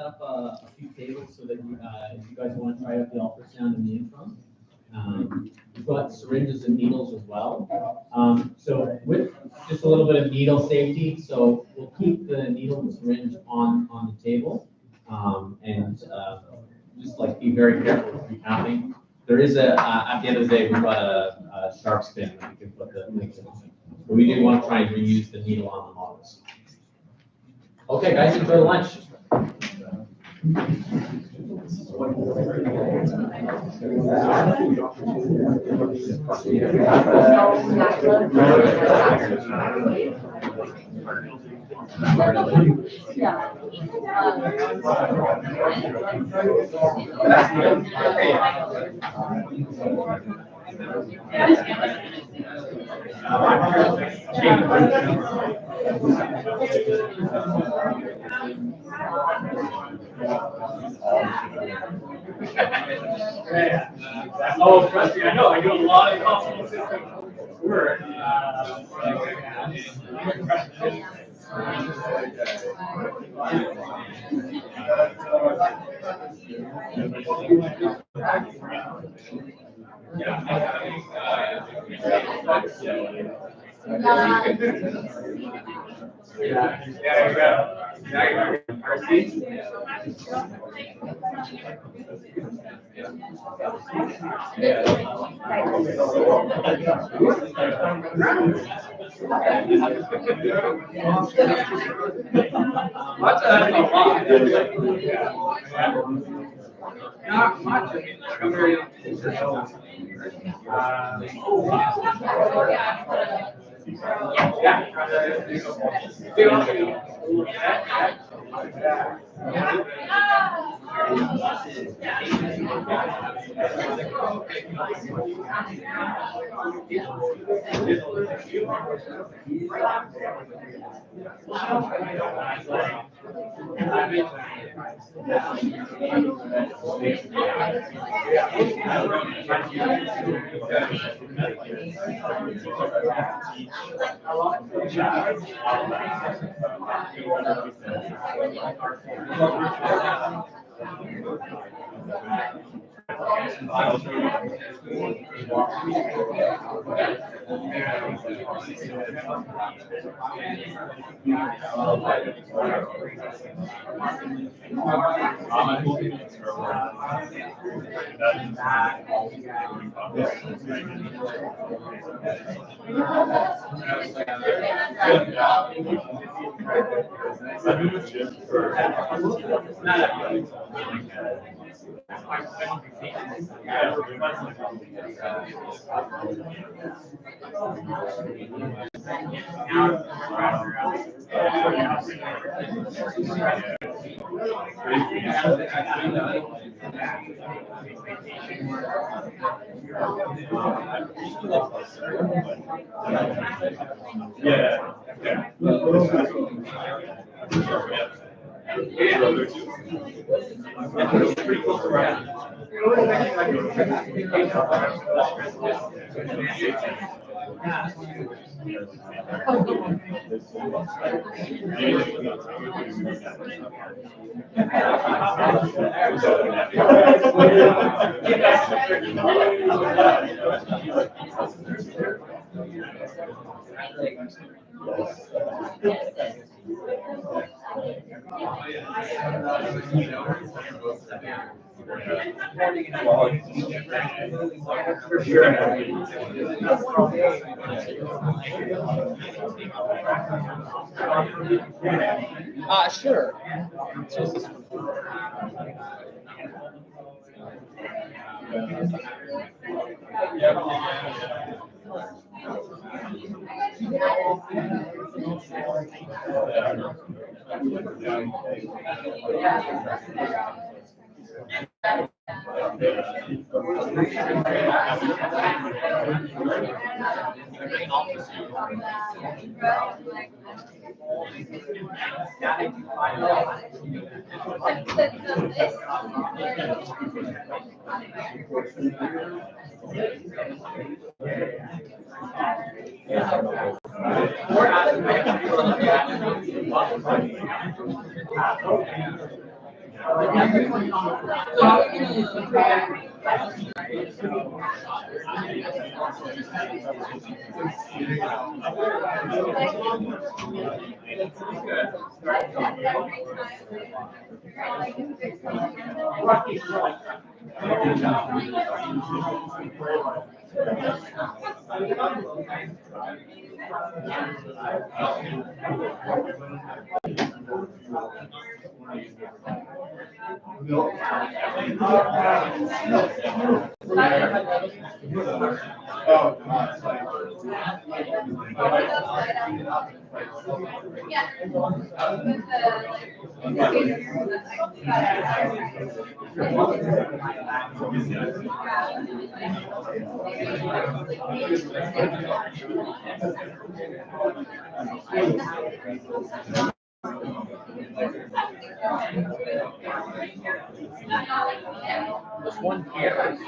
up a few tables so that if you guys want to try out the ultrasound in the interim. We've got syringes and needles as well. So with just a little bit of needle safety, so we'll keep the needle and syringe on the table, and just like be very careful with recapping. There is at the end of the day, we've got a sharp spin that we can put the links in. But we do want to try and reuse the needle on the models. Okay, guys, enjoy lunch. Oh, trust me, I know. I do a lot of hospital system work. Yeah, there you go. There you go. Our seats. Not much. For sure. Sure. This one here.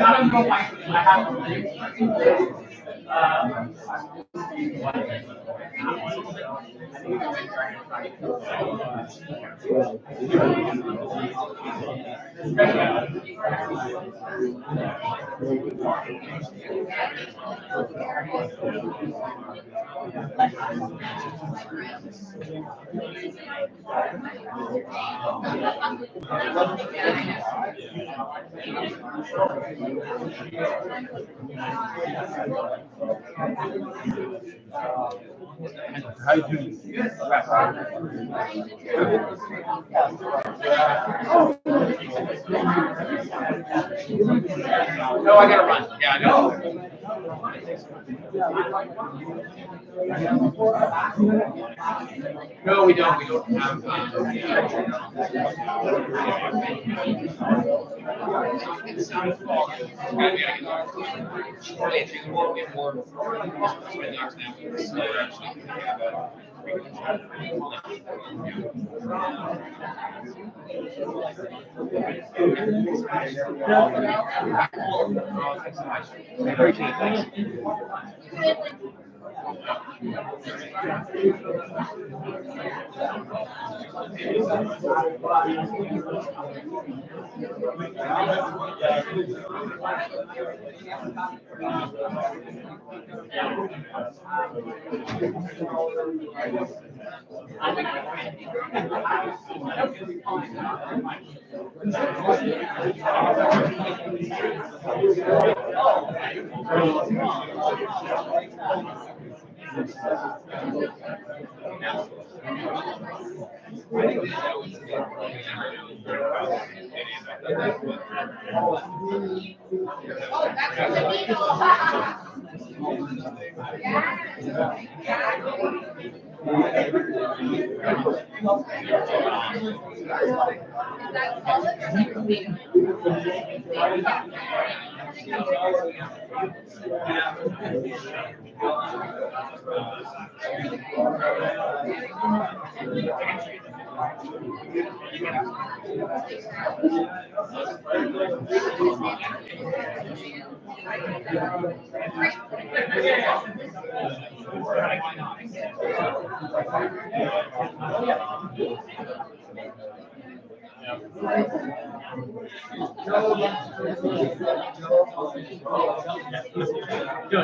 I don't know if I How you doing? No, I gotta run. Yeah, I know. No, we don't. We don't have. Appreciate it. Thanks.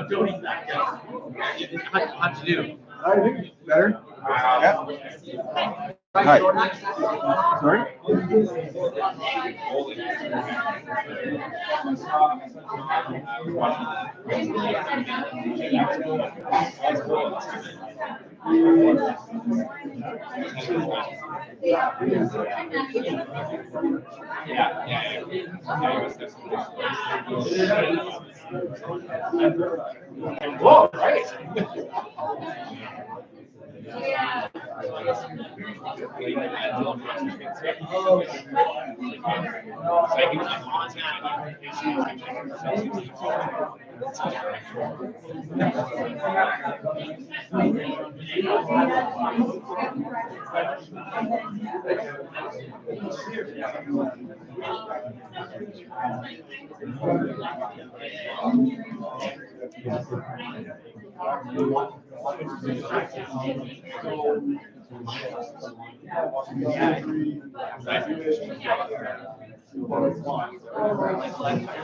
Don't eat that. How'd you do? I think better. Yeah. Hi. Sorry? Whoa, right.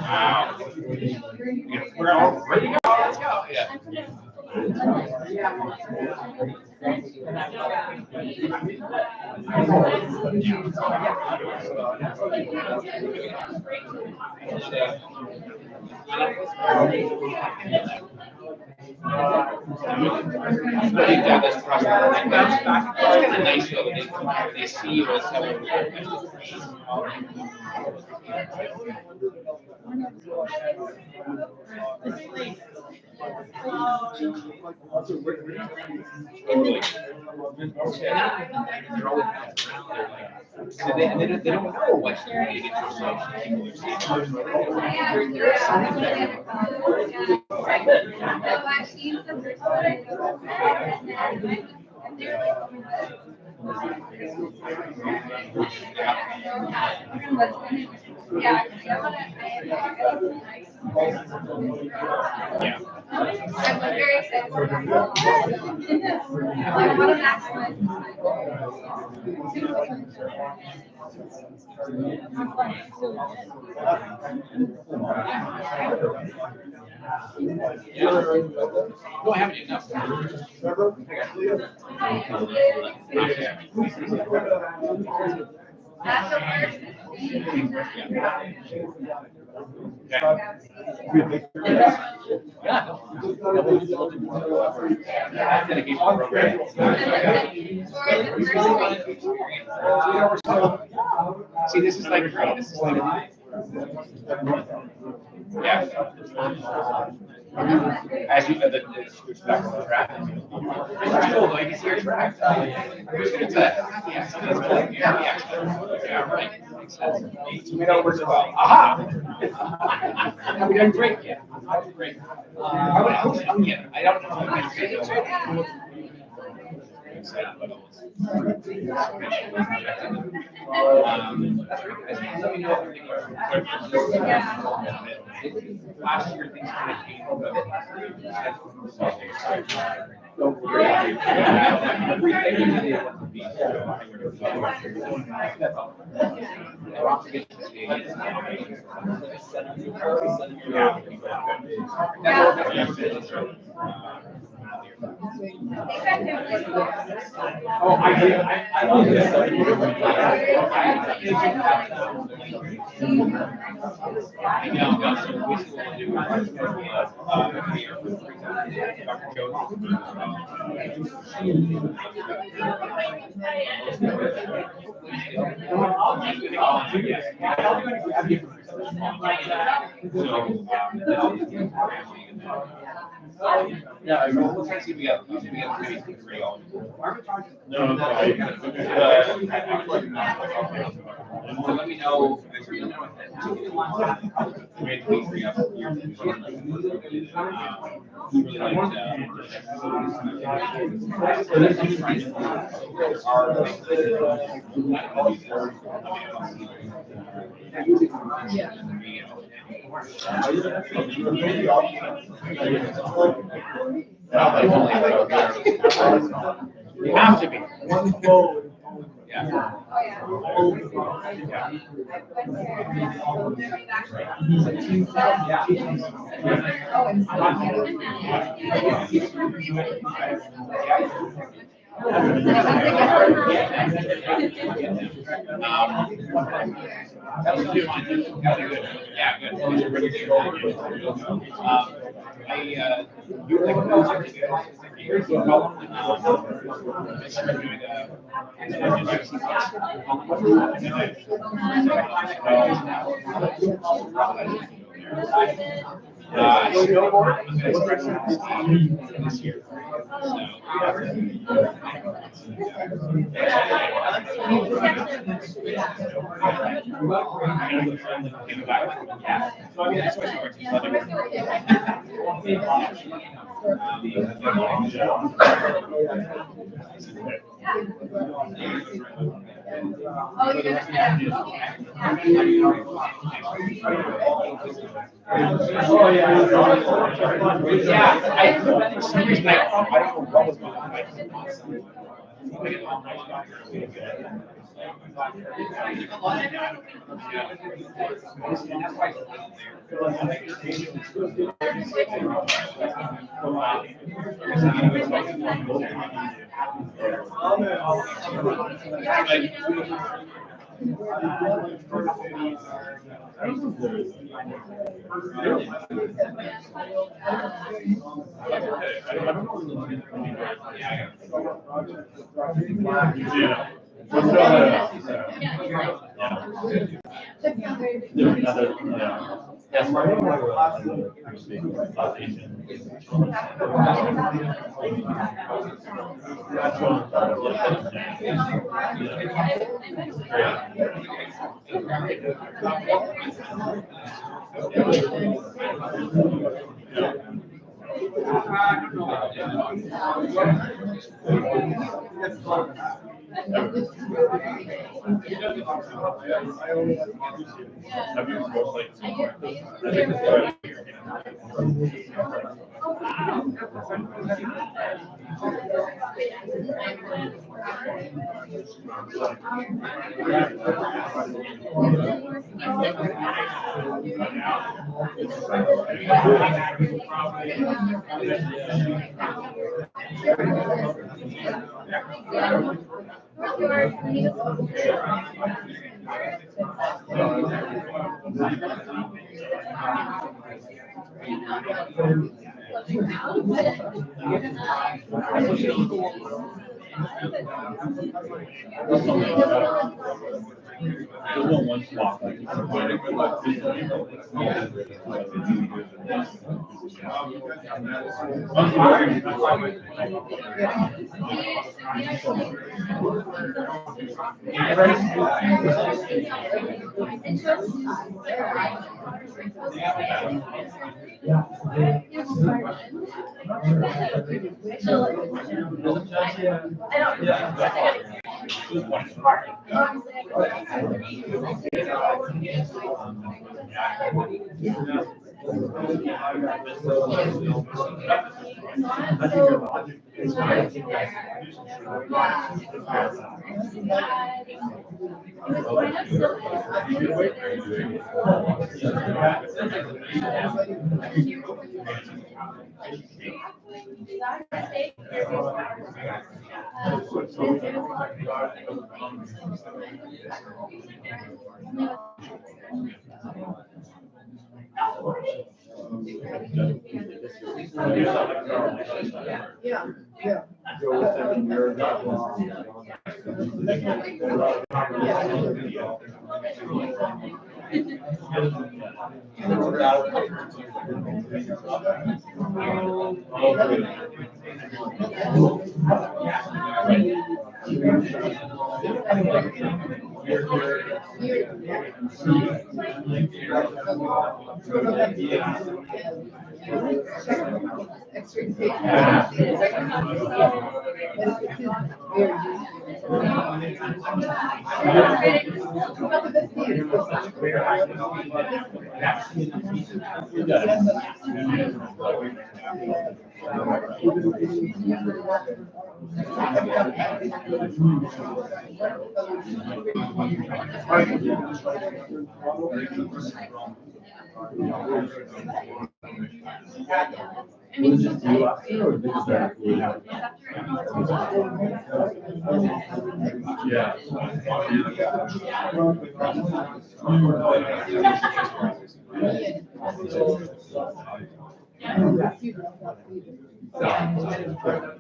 Wow. We're all ready to go. Let's go. Yeah. That's kind of nice though. They see you as someone. They don't know what's going to get yourself. Yeah. I'm very excited for that. Like, what an excellent. No, I haven't enough. That's the first. See, this is like great. This is like. Yeah. As you the respect to the track. It's cool though, you can see your track. It's yeah, right. Makes sense. We know it works well. Aha! Have we done great yet? Great. I don't know how I'm going to say it. Let me know. Last year, things kind of came up. Oh, I did. I love this. I know, that's what we will do. Dr. Yeah, we'll try to see if we got maybe 3 on. No, So let me know. We had to free up your. You have to be. Yeah. That was good. That was good. Yeah, good. You were like, here's the problem. This year.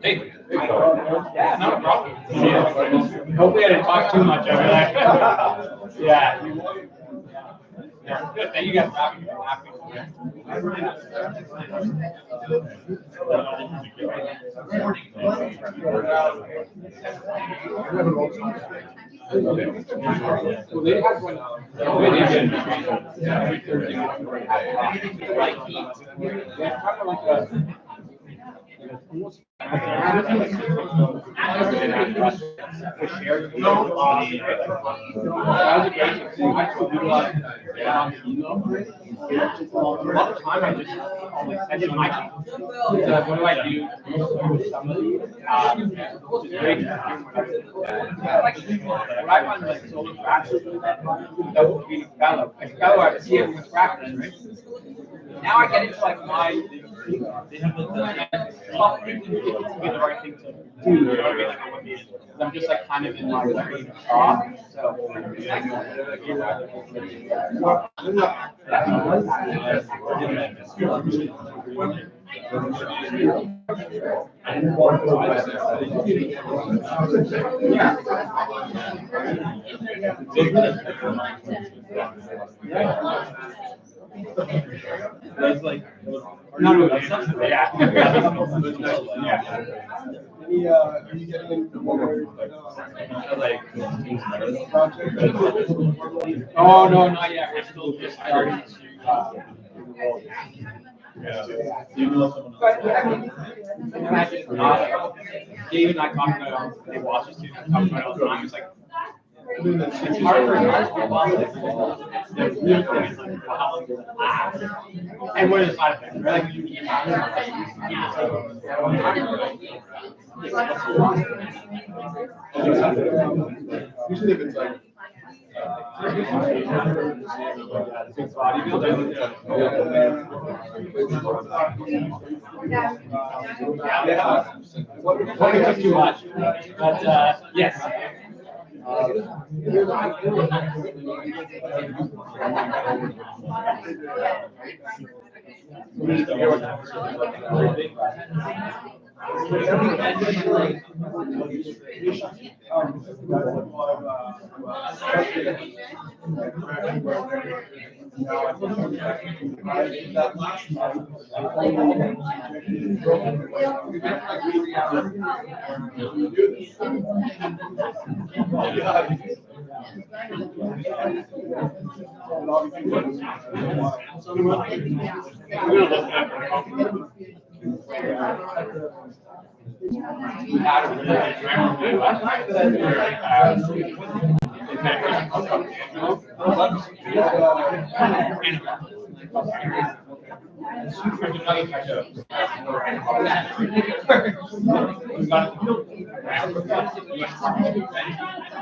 Hey, yeah, not a problem. Yeah. Hopefully I didn't talk too much over that. Yeah. Yeah. Good. Thank you guys for having me. Well, they have one. They did. Yeah. Like heat. Yeah, kind of like a. Almost. Now I get into like my top thing to be the right thing to do. You know what I mean? Like, I wouldn't be- I'm just like kind of in my off. So. That's like, no, that's not, yeah. Are you getting into more, Like, oh, no, not yet. We're still just starting to, but I mean, Dave and I talked about, they watch us too, talk about it all the time. It's like, it's hard for us to follow this. The real thing is like, wow. And what are the side effects, right? Like, you eat usually if it's like, Probably took too much, but, yes.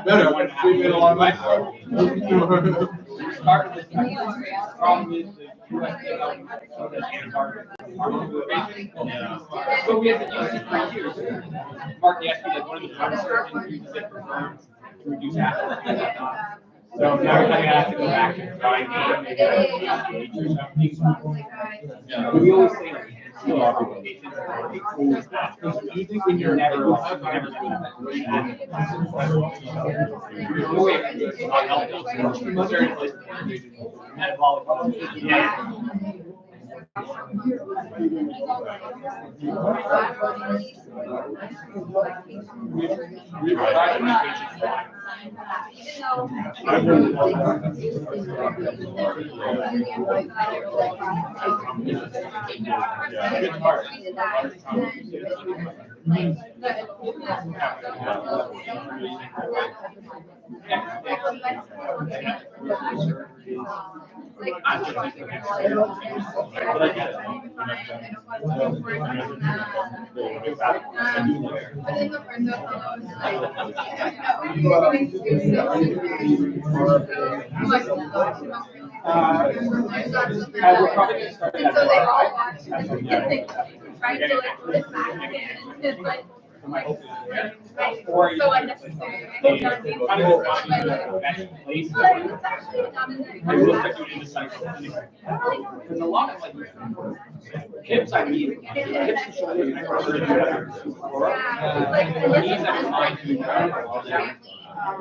Better, we made a lot of money. Started with problem with the US so we had been using it for years. Mark asked me like one of the first surgeons uses it for burns to reduce acid. So now we're kind of have to go back and try and we always say like still applications are always that. You think when you're never metabolic. Yeah. We're probably going to start And so they all watch and they try to like put it back in. It's like, so unnecessary. I think that would be I don't know why you do that place. but it's actually not in there. I will start doing the cycle anyway. Because a lot of like hips I need, hips and shoulders, I prefer to do better. Knees I don't mind doing better.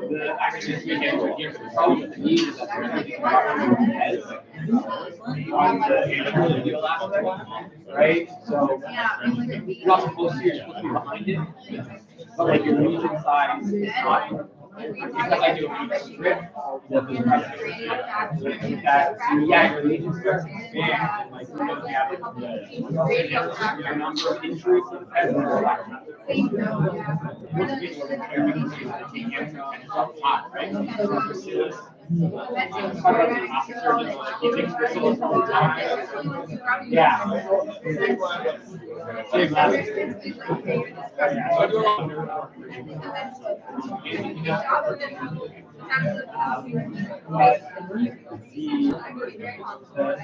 The actually just make it right here, but the problem with the knees is that there's nothing about your head on the anterior aspect, right? So you're not supposed to, you're supposed to be behind it, but like your lesion size is not. Because I do a strip, yeah, your lesion starts to expand, and like you're looking at your number of injuries everywhere. Most people are carrying these and taking it hot, right? He takes Priscilla all the time. Yeah. Exactly. So I do a lot of nerve work.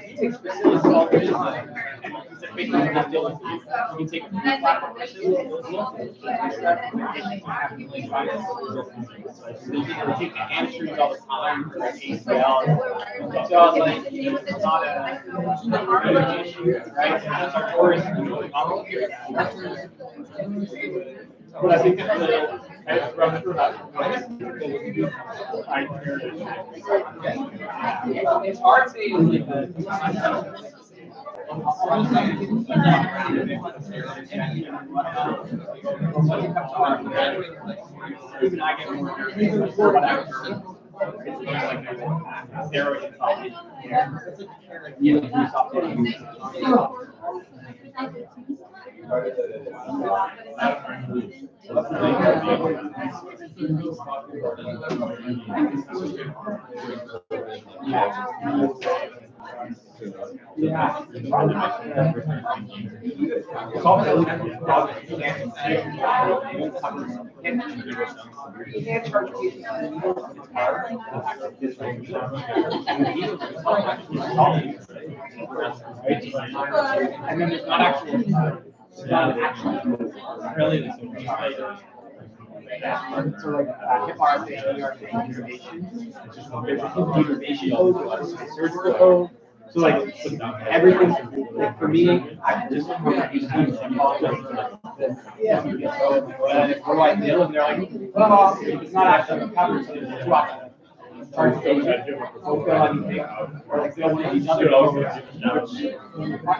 He takes Priscilla all the time. And he said, make them not deal with you. You can take a few flat they take the hamstrings all the time, like ACL. So I was like, it's not a issue, right? That's our tourist. But I think it's it's hard to say even I get more nervous for what I was steroid involved. Yeah. And then there's not actually, really this so like hip RFA, ERFA, innovation, there's a innovation surgical. So like everything, like for me, I just want to use teams and what do I do? And they're like, well, it's not actually covered, so it's too often. Charge station, or like they don't want each other over, which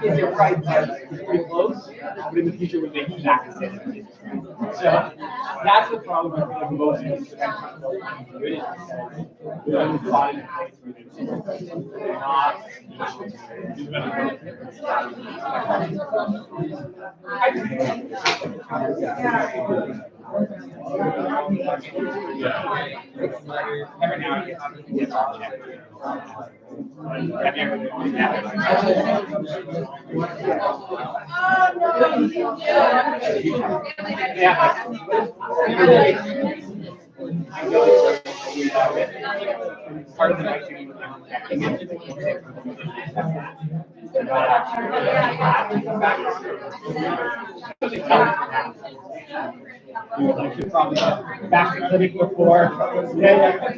is your right, but it's pretty close, but in the future would make exactly the same. So that's the problem with like most of these Every now and then, it's all checked. Have you ever done that? Yeah. Part of the activity with them. Probably back to clinic before. Yeah.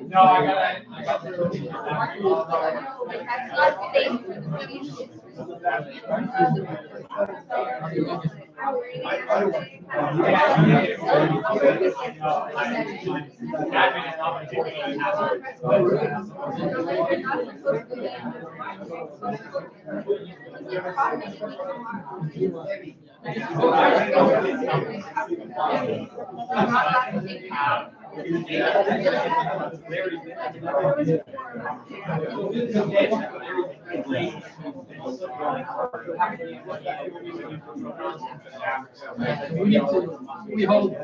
No, I got We hold.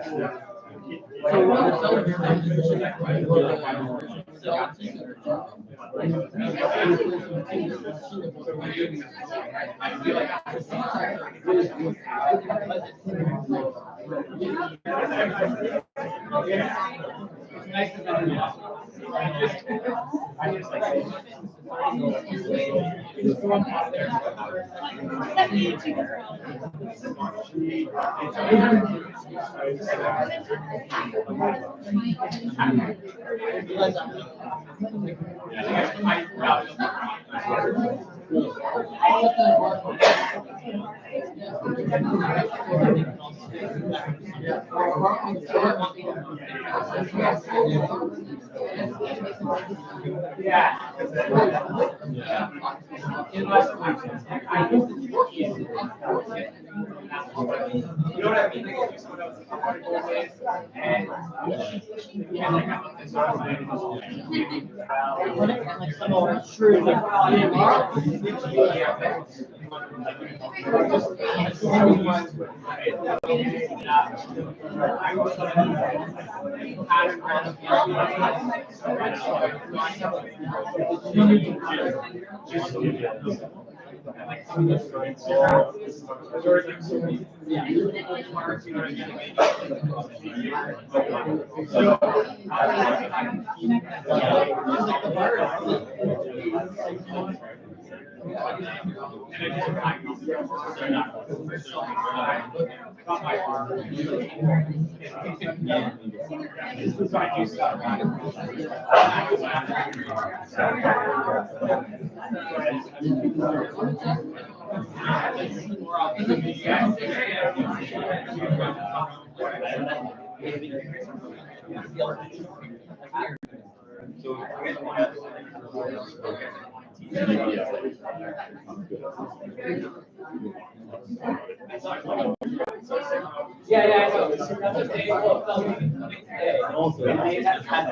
Yeah, I know. That's what they will tell me today. And they have had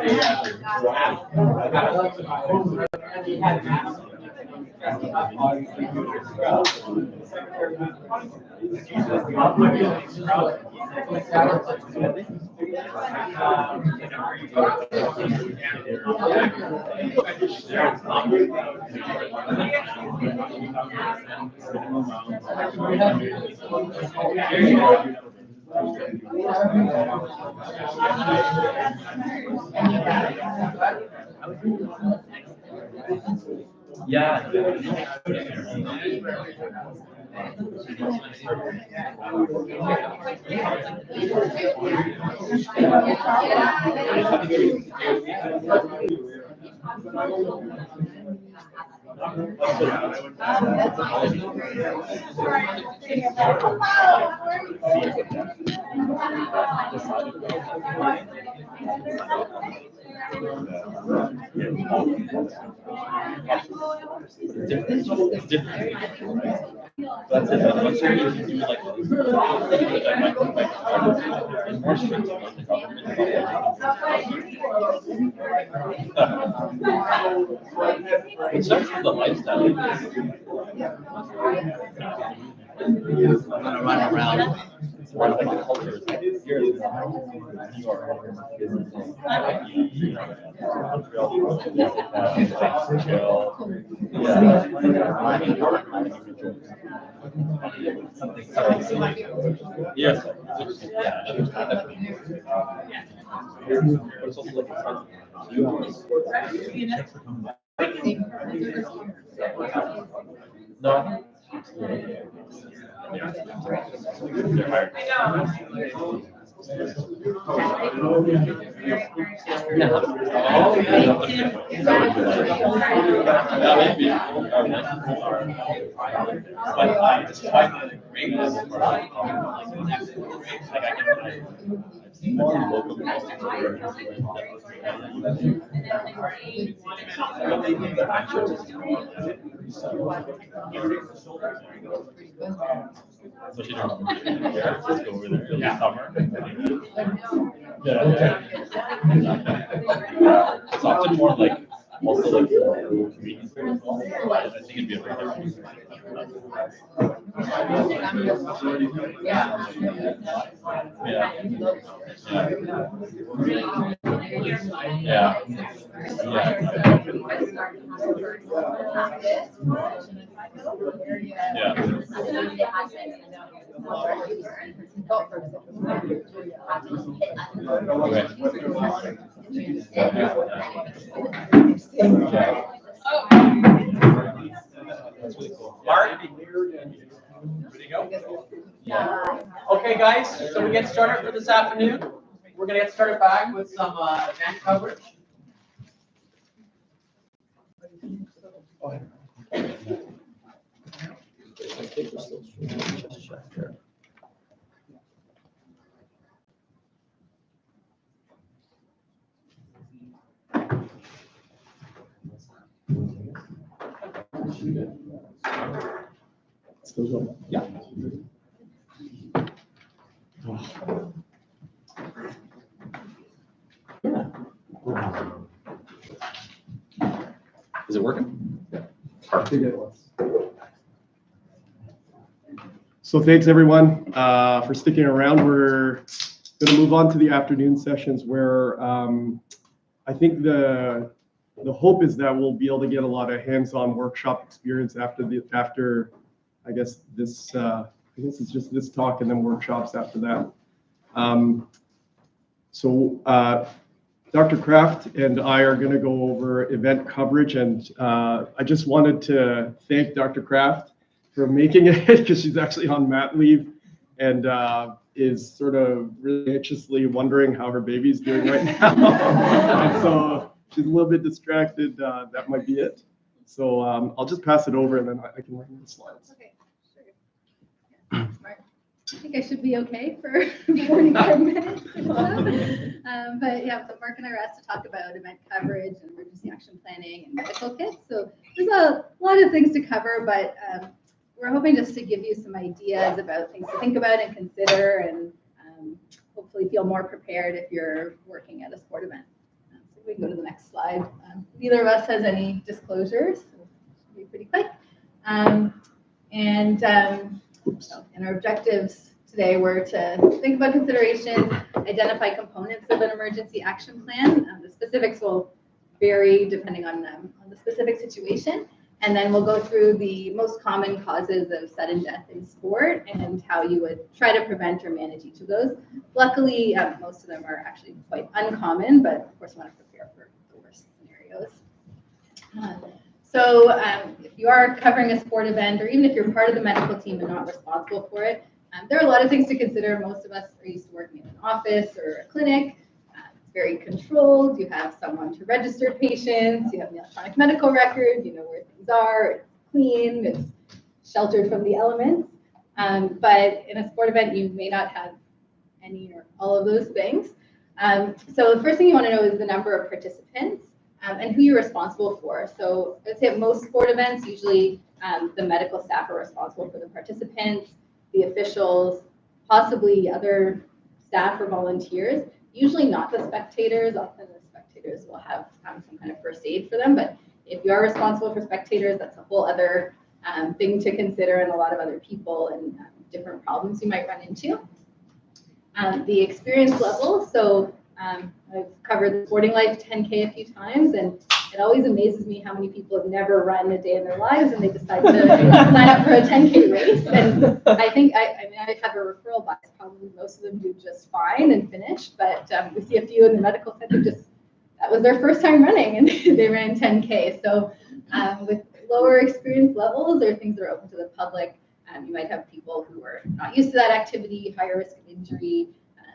It's different. That's it. I'm sure you can do like more strict about the government. It starts with the lifestyle. I'm gonna run around. More like the culture is like here in New York. Yes. No. So she don't just go over there in the summer. It's often more like also like convenience store as well. I think it'd be a very different. Mark? Ready to go? Okay, guys, so we get started for this afternoon. We're gonna get started back with some event coverage. Yeah. Is it working? Perfect. So thanks everyone for sticking around. We're going to move on to the afternoon sessions where I think the hope is that we'll be able to get a lot of hands-on workshop experience after I guess this it's just this talk and then workshops after that. Dr. Kraft and I are going to go over event coverage, and I just wanted to thank Dr. Kraft for making it because she's actually on mat leave and is sort of really anxiously wondering how her baby's doing right now. And so she's a little bit distracted. That might be it. So I'll just pass it over and then I can run the slides. Okay, sure. Yeah, smart. I think I should be okay for 45 minutes or so. But yeah, so Mark and I were asked to talk about event coverage and emergency action planning and medical kits. So there's a lot of things to cover, but we're hoping just to give you some ideas about things to think about and consider, and hopefully feel more prepared if you're working at a sport event. So we can go to the next slide. Neither of us has any disclosures, so it'll be pretty quick. And our objectives today were to think about considerations, identify components of an emergency action plan. The specifics will vary depending on the specific situation. And then we'll go through the most common causes of sudden death in sport and how you would try to prevent or manage each of those. Luckily, most of them are actually quite uncommon, but of course, we want to prepare for the worst scenarios. If you are covering a sport event, or even if you're part of the medical team and not responsible for it, there are a lot of things to consider. Most of us are used to working in an office or a clinic. It's very controlled. You have someone to register patients. You have an electronic medical record. You know where things are. It's clean. It's sheltered from the elements. But in a sport event, you may not have any or all of those things. So the first thing you want to know is the number of participants. And who you're responsible for. So I'd say at most sport events, usually the medical staff are responsible for the participants, the officials, possibly other staff or volunteers, usually not the spectators. Often the spectators will have some kind of first aid for them, but if you are responsible for spectators, that's a whole other thing to consider, and a lot of other people and different problems you might run into. The experience level, so I've covered the Sporting Life 10K a few times, and it always amazes me how many people have never run a day in their lives and they decide to sign up for a 10K race. And I think, I mean, I have a referral bias. Probably most of them do just fine and finish, but we see a few in the medical center that was their first time running and they ran 10K. So with lower experience levels or things that are open to the public, you might have people who are not used to that activity, higher risk of injury.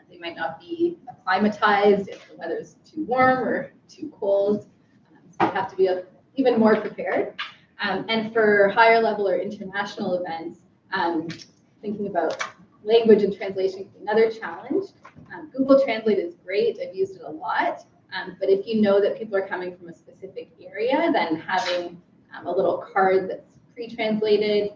They might not be acclimatized if the weather's too warm or too cold. So you have to be even more prepared. And for higher level or international events, thinking about language and translation can be another challenge. Google Translate is great. I've used it a lot. But if you know that people are coming from a specific area, then having a little card that's pre-translated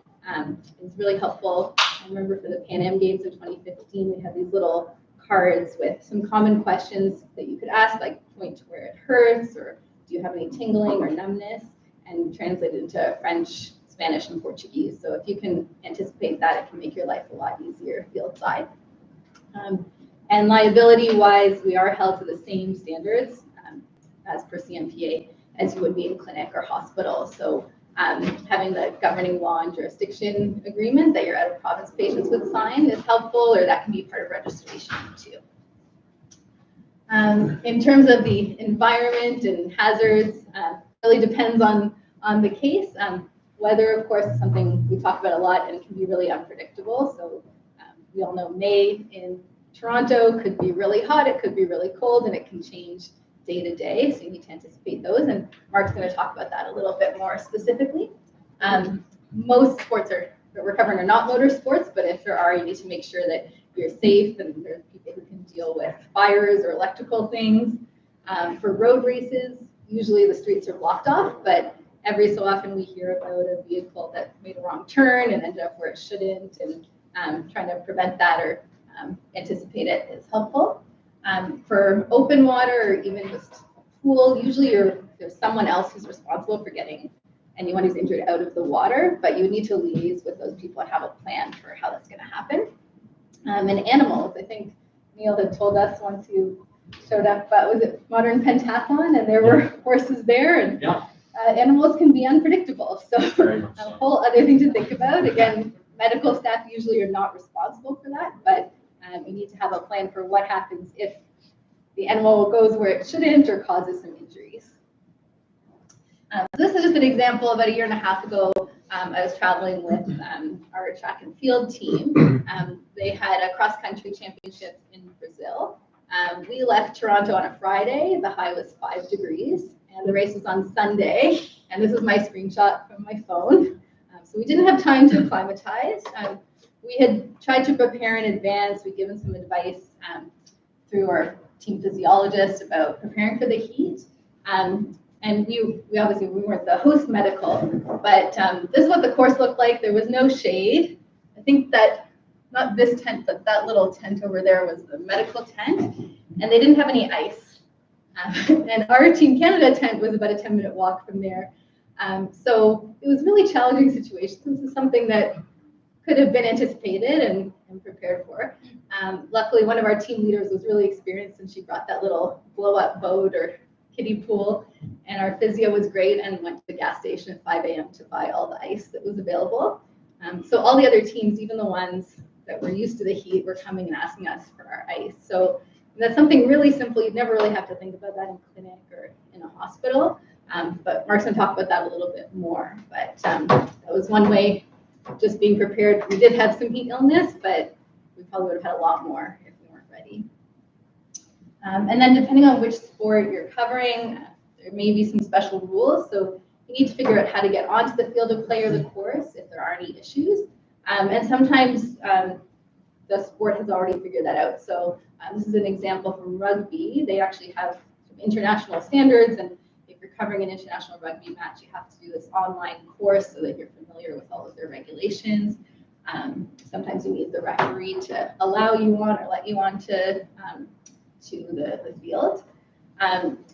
is really helpful. I remember for the Pan Am Games in 2015, we had these little cards with some common questions that you could ask, like point to where it hurts, or do you have any tingling or numbness, and translate it into French, Spanish, and Portuguese. So if you can anticipate that, it can make your life a lot easier field side. And liability-wise, we are held to the same standards as per CMPA as you would be in clinic or hospital. So having the governing law and jurisdiction agreement that your out-of-province patients would sign is helpful, or that can be part of registration too. In terms of the environment and hazards, really depends on the case. Weather, of course, is something we talk about a lot and can be really unpredictable. So we all know May in Toronto could be really hot, it could be really cold, and it can change day to day. So you need to anticipate those. And Mark's going to talk about that a little bit more specifically. Most sports that we're covering are not motor sports, but if there are, you need to make sure that you're safe and there's people who can deal with fires or electrical things. For road races, usually the streets are blocked off, but every so often we hear about a vehicle that made a wrong turn and ended up where it shouldn't, and trying to prevent that or anticipate it is helpful. For open water or even just a pool, usually there's someone else who's responsible for getting anyone who's injured out of the water, but you need to liaise with those people and have a plan for how that's going to happen. And animals, I think Neil had told us once you showed up, was it Modern Pentathlon, and there were horses there, and animals can be unpredictable. So a whole other thing to think about. Again, medical staff usually are not responsible for that, but you need to have a plan for what happens if the animal goes where it shouldn't or causes some injuries. So this is just an example. About a year and a half ago, I was traveling with our track and field team. They had a cross-country championship in Brazil. We left Toronto on a Friday. The high was 5 degrees, and the race was on Sunday. And this is my screenshot from my phone. So we didn't have time to acclimatize. We had tried to prepare in advance. We'd given some advice through our team physiologist about preparing for the heat. And we obviously, we weren't the host medical, but this is what the course looked like. There was no shade. I think that, not this tent, but that little tent over there was the medical tent, and they didn't have any ice. And our Team Canada tent was about a 10-minute walk from there. So it was really challenging situation. This is something that could have been anticipated and prepared for. Luckily, one of our team leaders was really experienced, and she brought that little blow-up boat or kiddie pool, and our physio was great and went to the gas station at 5 a.m. to buy all the ice that was available. So all the other teams, even the ones that were used to the heat, were coming and asking us for our ice. So that's something really simple. You'd never really have to think about that in clinic or in a hospital. But Mark's going to talk about that a little bit more. But that was one way, just being prepared. We did have some heat illness, but we probably would have had a lot more if we weren't ready. And then depending on which sport you're covering, there may be some special rules. So you need to figure out how to get onto the field of play or the course if there are any issues. And sometimes the sport has already figured that out. So this is an example from rugby. They actually have some international standards, and if you're covering an international rugby match, you have to do this online course so that you're familiar with all of their regulations. Sometimes you need the referee to allow you on or let you on to the field.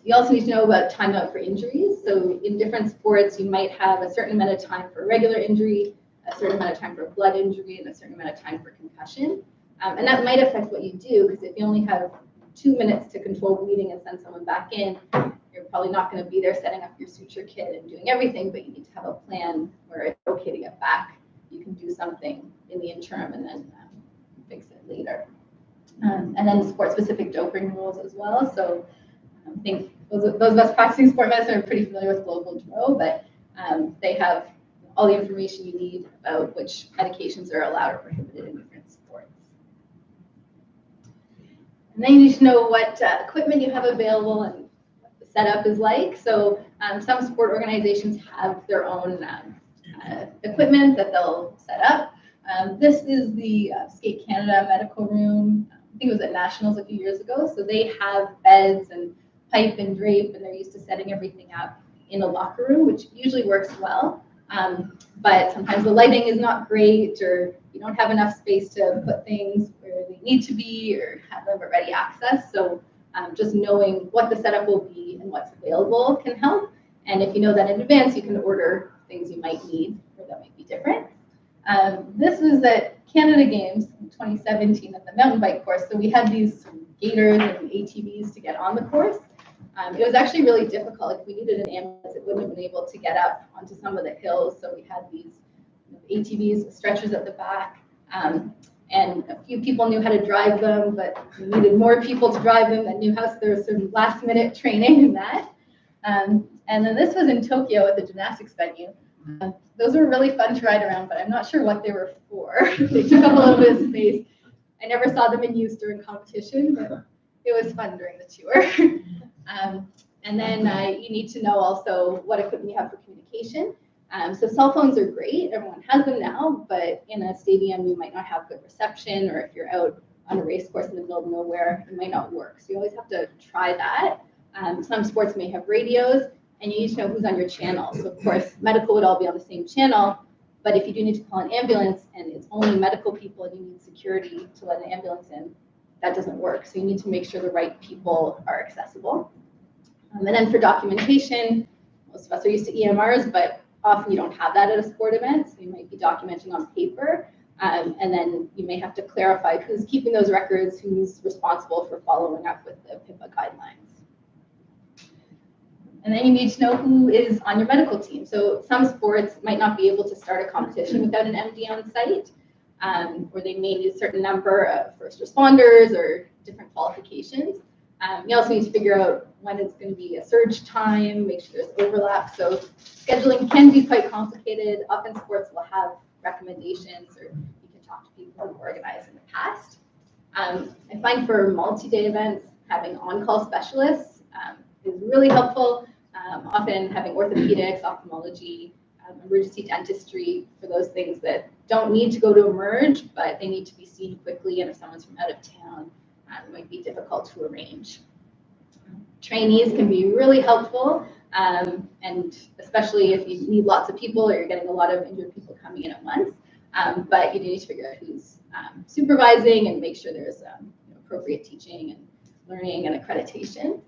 You also need to know about timeout for injuries. So in different sports, you might have a certain amount of time for regular injury, a certain amount of time for blood injury, and a certain amount of time for concussion. And that might affect what you do, because if you only have 2 minutes to control bleeding and send someone back in, you're probably not going to be there setting up your suture kit and doing everything, but you need to have a plan where it's okay to get back. You can do something in the interim and then fix it later. And then sport-specific doping rules as well. So I think those of us practicing sport medicine are pretty familiar with Global DRO, but they have all the information you need about which medications are allowed or prohibited in different sports. And then you need to know what equipment you have available and what the setup is like. So some sport organizations have their own equipment that they'll set up. This is the Skate Canada medical room. I think it was at Nationals a few years ago. So they have beds and pipe and drape, and they're used to setting everything up in a locker room, which usually works well. But sometimes the lighting is not great, or you don't have enough space to put things where they need to be or have them at ready access. So just knowing what the setup will be and what's available can help. And if you know that in advance, you can order things you might need or that might be different. This was at Canada Games in 2017 at the mountain bike course. So we had these gaiters and ATVs to get on the course. It was actually really difficult. If we needed an ambulance, it wouldn't have been able to get up onto some of the hills. So we had these ATVs with stretchers at the back. And a few people knew how to drive them, but we needed more people to drive them that knew how. So there was some last minute training in that. And then this was in Tokyo at the gymnastics venue. Those were really fun to ride around, but I'm not sure what they were for. They took up a little bit of space. I never saw them in use during competition, but it was fun during the tour. And then you need to know also what equipment you have for communication. So cell phones are great. Everyone has them now, but in a stadium, you might not have good reception, or if you're out on a race course in the middle of nowhere, it might not work. So you always have to try that. Some sports may have radios, and you need to know who's on your channel. So of course, medical would all be on the same channel, but if you do need to call an ambulance and it's only medical people and you need security to let an ambulance in, that doesn't work. So you need to make sure the right people are accessible. And then for documentation, most of us are used to EMRs, but often you don't have that at a sport event. So you might be documenting on paper, and then you may have to clarify who's keeping those records, who's responsible for following up with the PIPA guidelines. And then you need to know who is on your medical team. So some sports might not be able to start a competition without an MD on site, or they may need a certain number of first responders or different qualifications. You also need to figure out when it's going to be a surge time, make sure there's overlap. So scheduling can be quite complicated. Often sports will have recommendations, or you can talk to people who organized in the past. I find for multi-day events, having on-call specialists is really helpful. Often having orthopedics, ophthalmology, emergency dentistry for those things that don't need to go to emerge, but they need to be seen quickly. And if someone's from out of town, it might be difficult to arrange. Trainees can be really helpful, and especially if you need lots of people or you're getting a lot of injured people coming in at once. But you do need to figure out who's supervising and make sure there's appropriate teaching and learning and accreditation.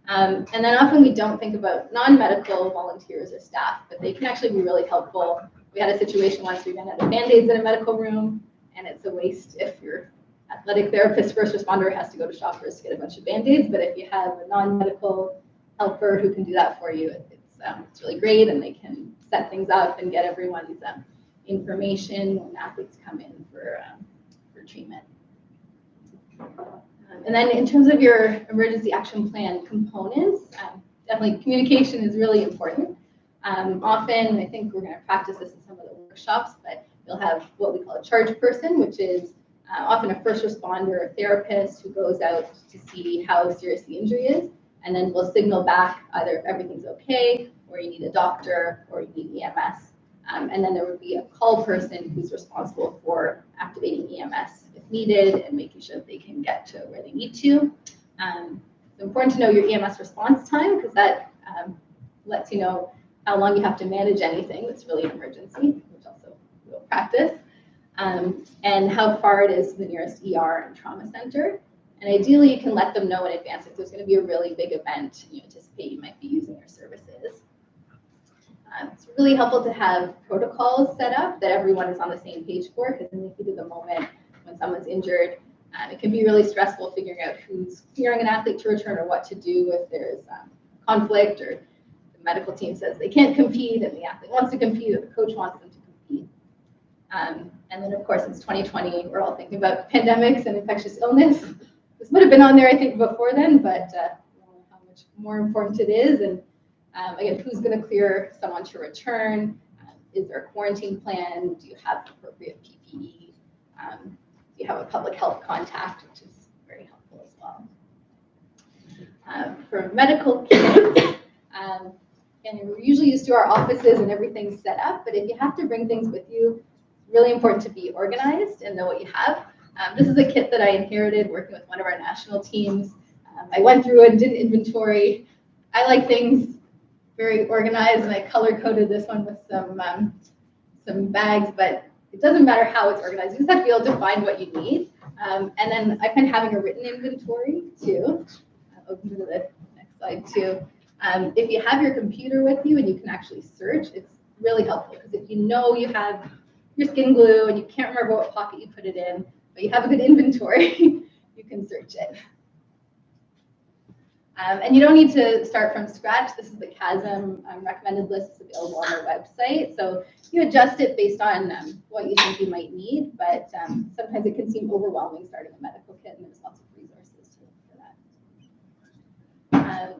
And then often we don't think about non-medical volunteers or staff, but they can actually be really helpful. We had a situation once we ran out of Band-Aids in a medical room, and it's a waste if your athletic therapist, first responder has to go to Shoppers to get a bunch of Band-Aids. But if you have a non-medical helper who can do that for you, it's really great, and they can set things up and get everyone's information when athletes come in for treatment. And then in terms of your emergency action plan components, definitely communication is really important. Often, I think we're going to practice this in some of the workshops, but you'll have what we call a charge person, which is often a first responder or therapist who goes out to see how serious the injury is, and then will signal back either if everything's okay, or you need a doctor, or you need EMS. And then there would be a call person who's responsible for activating EMS if needed and making sure that they can get to where they need to. It's important to know your EMS response time, because that lets you know how long you have to manage anything that's really an emergency, which also we'll practice, and how far it is to the nearest ER and trauma center. And ideally, you can let them know in advance if there's going to be a really big event and you anticipate you might be using their services. It's really helpful to have protocols set up that everyone is on the same page for, because in the heat of the moment, when someone's injured, it can be really stressful figuring out who's clearing an athlete to return or what to do if there's conflict or the medical team says they can't compete and the athlete wants to compete or the coach wants them to compete. And then, of course, it's 2020. We're all thinking about pandemics and infectious illness. This would have been on there, I think, before then, but I don't know how much more important it is. And again, who's going to clear someone to return? Is there a quarantine plan? Do you have appropriate PPE? Do you have a public health contact, which is very helpful as well. For medical kits, and we're usually used to our offices and everything's set up, but if you have to bring things with you, it's really important to be organized and know what you have. This is a kit that I inherited working with one of our national teams. I went through and did inventory. I like things very organized, and I color-coded this one with some bags, but it doesn't matter how it's organized. You just have to be able to find what you need. And then I find having a written inventory too. I'll open to the next slide too. If you have your computer with you and you can actually search, it's really helpful, because if you know you have your skin glue and you can't remember what pocket you put it in, but you have a good inventory, you can search it. And you don't need to start from scratch. This is the CASM recommended list available on their website. So you adjust it based on what you think you might need, but sometimes it can seem overwhelming starting a medical kit, and there's lots of resources for that.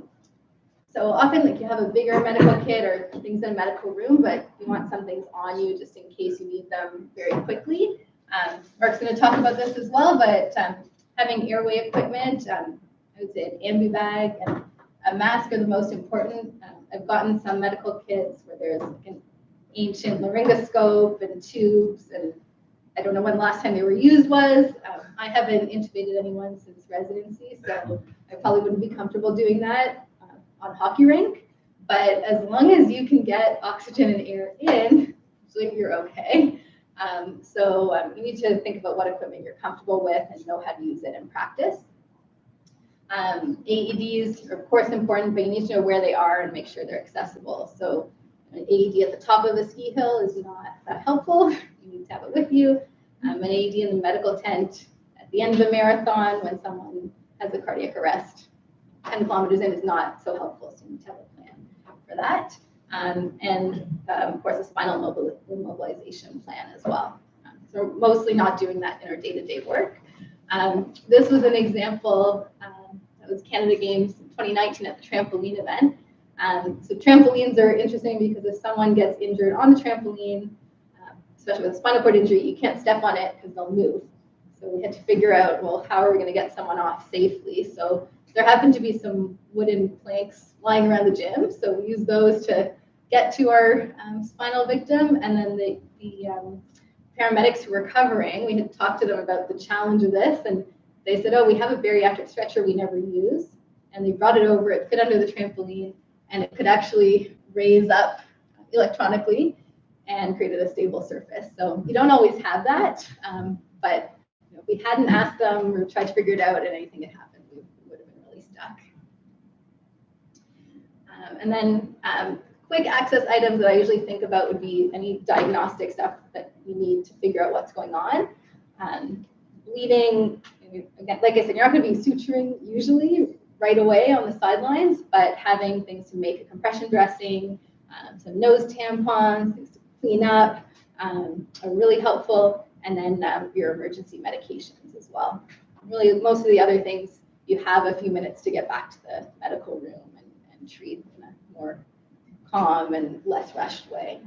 So often, like, you have a bigger medical kit or things in a medical room, but you want some things on you just in case you need them very quickly. Mark's going to talk about this as well, but having airway equipment, I would say an ambu bag and a mask are the most important. I've gotten some medical kits where there's like an ancient laryngoscope and tubes, and I don't know when the last time they were used was. I haven't intubated anyone since residency, so I probably wouldn't be comfortable doing that on hockey rink. But as long as you can get oxygen and air in, usually you're okay. So you need to think about what equipment you're comfortable with and know how to use it in practice. AEDs are of course important, but you need to know where they are and make sure they're accessible. So an AED at the top of a ski hill is not that helpful. You need to have it with you. An AED in the medical tent at the end of a marathon when someone has a cardiac arrest 10 kilometers in is not so helpful. So you need to have a plan for that. Of course, a spinal immobilization plan as well. So we're mostly not doing that in our day-to-day work. This was an example, that was Canada Games 2019 at the trampoline event. So trampolines are interesting because if someone gets injured on the trampoline, especially with a spinal cord injury, you can't step on it because they'll move. So we had to figure out, well, how are we going to get someone off safely? So there happened to be some wooden planks lying around the gym. So we used those to get to our spinal victim, and then the paramedics who were covering, we had talked to them about the challenge of this, and they said, oh, we have a bariatric stretcher we never use, and they brought it over, it fit under the trampoline, and it could actually raise up electronically and created a stable surface. So you don't always have that, but if we hadn't asked them or tried to figure it out and anything had happened, we would have been really stuck. And then quick access items that I usually think about would be any diagnostic stuff that you need to figure out what's going on. Bleeding, again, like I said, you're not going to be suturing usually right away on the sidelines, but having things to make a compression dressing, some nose tampons, things to clean up are really helpful, and then your emergency medications as well. Really, most of the other things, you have a few minutes to get back to the medical room and treat in a more calm and less rushed way.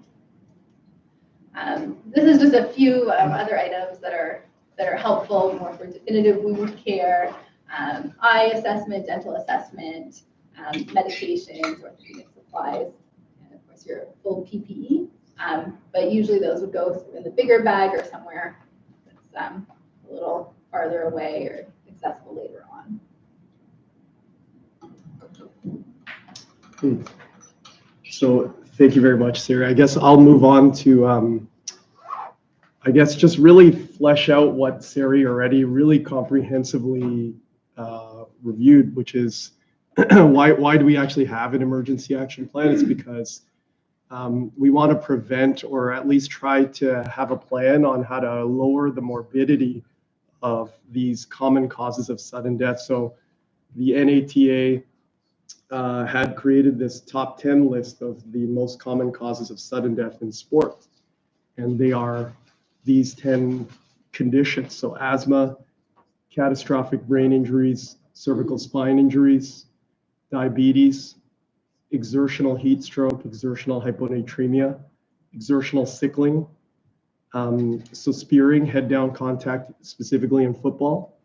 This is just a few other items that are helpful more for definitive wound care, eye assessment, dental assessment, medications, orthopedic supplies, and of course your full PPE. But usually those would go in the bigger bag or somewhere that's a little farther away or accessible later on. So thank you very much, Sarah. I guess I'll move on to, I guess, just really flesh out what Sarah already really comprehensively reviewed, which is why do we actually have an emergency action plan? It's because we want to prevent or at least try to have a plan on how to lower the morbidity of these common causes of sudden death. So the NATA had created this top 10 list of the most common causes of sudden death in sport. And they are these 10 conditions. So asthma, catastrophic brain injuries, cervical spine injuries, diabetes, exertional heat stroke, exertional hyponatremia, exertional sickling, so spearing, head down contact, specifically in football,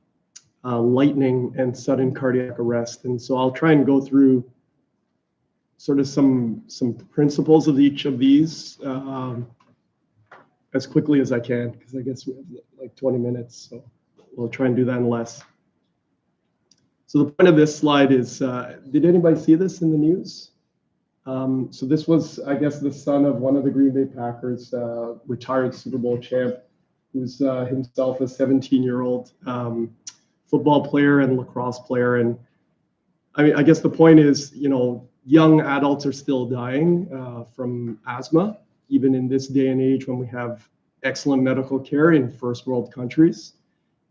lightning, and sudden cardiac arrest. And so I'll try and go through sort of some principles of each of these as quickly as I can, because I guess we have like 20 minutes, so we'll try and do that in less. So the point of this slide is, did anybody see this in the news? So this was, I guess, the son of one of the Green Bay Packers, retired Super Bowl champ, who's himself a 17-year-old football player and lacrosse player. And I mean, I guess the point is, you know, young adults are still dying from asthma, even in this day and age when we have excellent medical care in first world countries.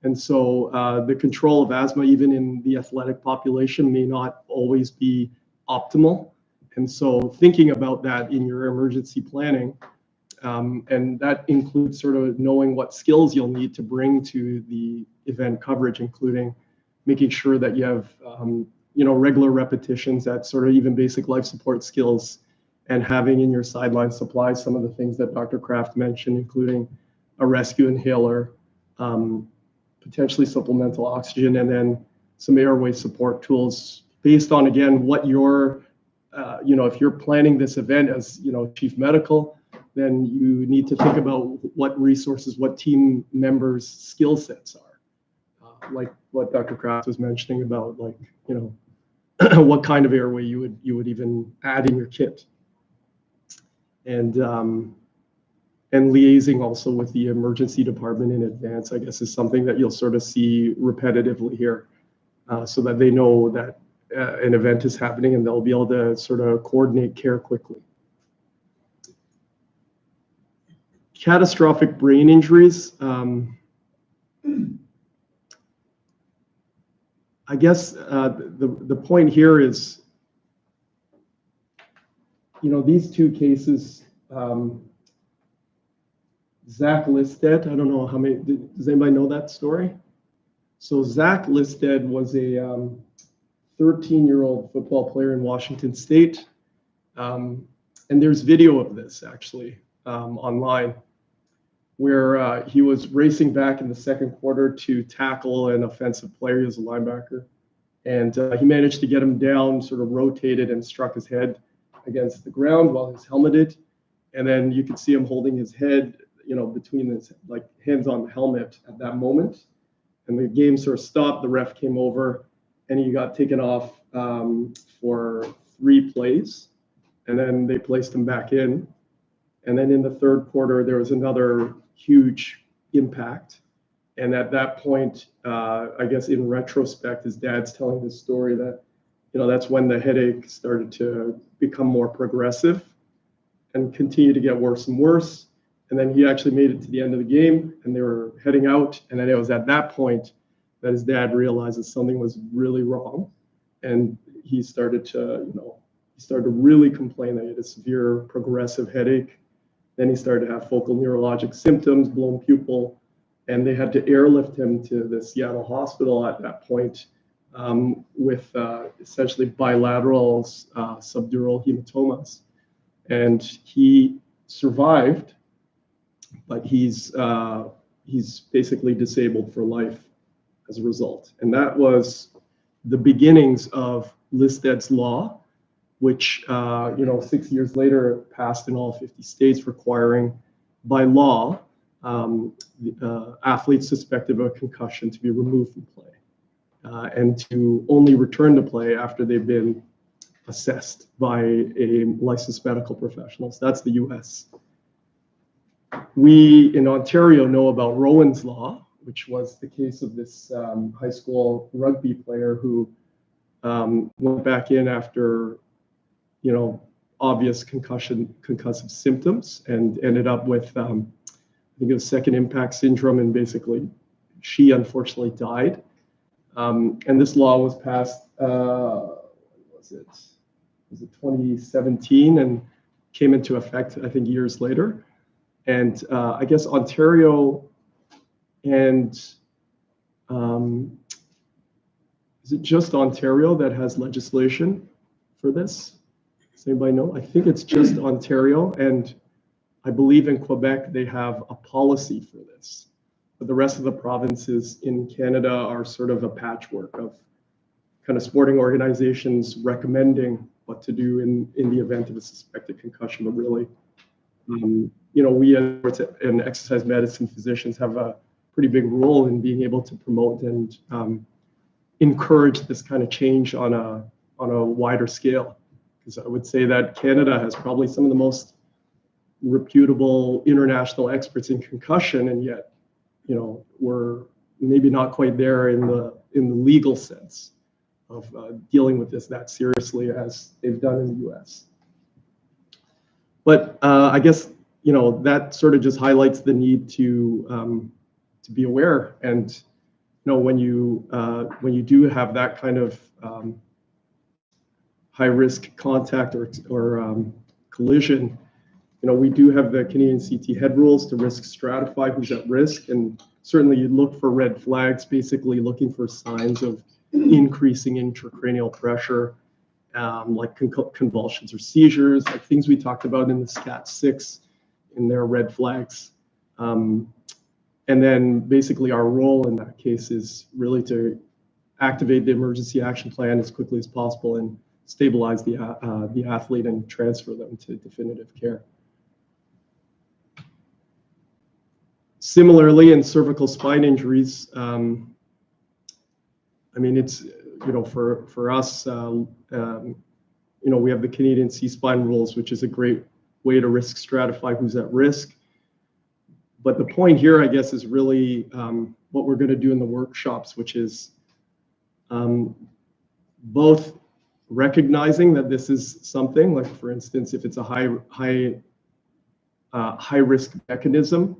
And so the control of asthma, even in the athletic population, may not always be optimal. And so thinking about that in your emergency planning, and that includes sort of knowing what skills you'll need to bring to the event coverage, including making sure that you have regular repetitions at sort of even basic life support skills, and having in your sideline supplies some of the things that Dr. Kraft mentioned, including a rescue inhaler, potentially supplemental oxygen, and then some airway support tools based on, again, what your, if you're planning this event as, chief medical, then you need to think about what resources, what team members' skill sets are. Like what Dr. Kraft was mentioning about, like, what kind of airway you would even add in your kit. And liaising also with the emergency department in advance, I guess, is something that you'll sort of see repetitively here, so that they know that an event is happening and they'll be able to sort of coordinate care quickly. Catastrophic brain injuries. I guess the point here is, these two cases, Zach Listed, I don't know how many, does anybody know that story? So Zach Listed was a 13-year-old football player in Washington State. And there's video of this actually online, where he was racing back in the second quarter to tackle an offensive player. He was a linebacker. And he managed to get him down, sort of rotated, and struck his head against the ground while he's helmeted. And then you could see him holding his head, between his hands on the helmet at that moment. And the game sort of stopped. The ref came over and he got taken off for 3 plays. And then they placed him back in. And then in the third quarter, there was another huge impact. And at that point, I guess in retrospect, his dad's telling this story that, that's when the headache started to become more progressive and continue to get worse and worse. And then he actually made it to the end of the game and they were heading out. And then it was at that point that his dad realized that something was really wrong. And he started to, really complain that he had a severe progressive headache. Then he started to have focal neurologic symptoms, blown pupil, and they had to airlift him to the Seattle hospital at that point with essentially bilateral subdural hematomas. And he survived, but he's basically disabled for life as a result. And that was the beginnings of Listed's Law, which 6 years later passed in all 50 states, requiring by law athletes suspected of a concussion to be removed from play and to only return to play after they've been assessed by a licensed medical professional. So that's the US. We in Ontario know about Rowan's Law, which was the case of this high school rugby player who went back in after, obvious concussive symptoms and ended up with, I think it was second impact syndrome, and basically she unfortunately died. And this law was passed, was it 2017, and came into effect, I think, years later. And I guess Ontario and is it just Ontario that has legislation for this? Does anybody know? I think it's just Ontario, and I believe in Quebec they have a policy for this. But the rest of the provinces in Canada are sort of a patchwork of kind of sporting organizations recommending what to do in the event of a suspected concussion. But really, we as and exercise medicine physicians have a pretty big role in being able to promote and encourage this kind of change on a wider scale. Because I would say that Canada has probably some of the most reputable international experts in concussion, and yet, we're maybe not quite there in the legal sense of dealing with this that seriously as they've done in the US. But I guess, that sort of just highlights the need to be aware. And, when you do have that kind of high risk contact or collision, we do have the Canadian CT head rules to risk stratify who's at risk, and certainly you look for red flags, basically looking for signs of increasing intracranial pressure, like convulsions or seizures, like things we talked about in the SCAT-6 in their red flags. And then basically our role in that case is really to activate the emergency action plan as quickly as possible and stabilize the athlete and transfer them to definitive care. Similarly, in cervical spine injuries, it's, for us, we have the Canadian C-spine rules, which is a great way to risk stratify who's at risk. But the point here, I guess, is really what we're going to do in the workshops, which is both recognizing that this is something, like, for instance, if it's a high risk mechanism,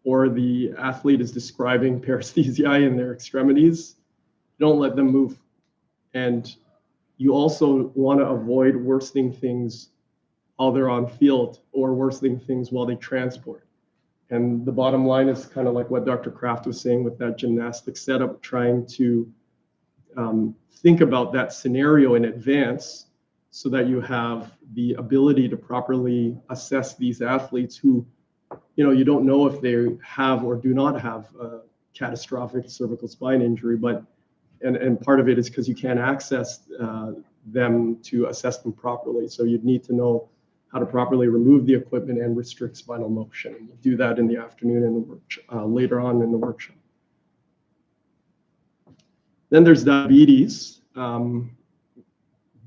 or the athlete is describing paresthesia in their extremities, don't let them move. And you also want to avoid worsening things while they're on field or worsening things while they transport. And the bottom line is kind of like what Dr. Kraft was saying with that gymnastic setup, trying to think about that scenario in advance so that you have the ability to properly assess these athletes who, you don't know if they have or do not have a catastrophic cervical spine injury, but and part of it is because you can't access them to assess them properly. So you'd need to know how to properly remove the equipment and restrict spinal motion. And we'll do that in the afternoon and later on in the workshop. Then there's diabetes,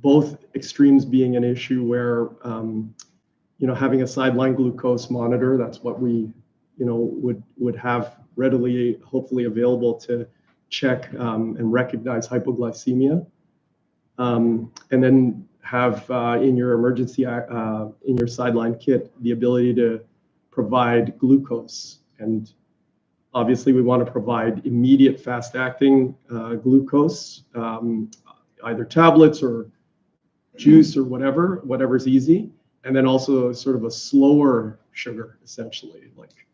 both extremes being an issue where having a sideline glucose monitor, that's what we, would have readily, hopefully available to check and recognize hypoglycemia. And then have in your emergency, in your sideline kit, the ability to provide glucose. And obviously we want to provide immediate fast acting glucose, either tablets or juice or whatever's easy. And then also sort of a slower sugar, essentially, like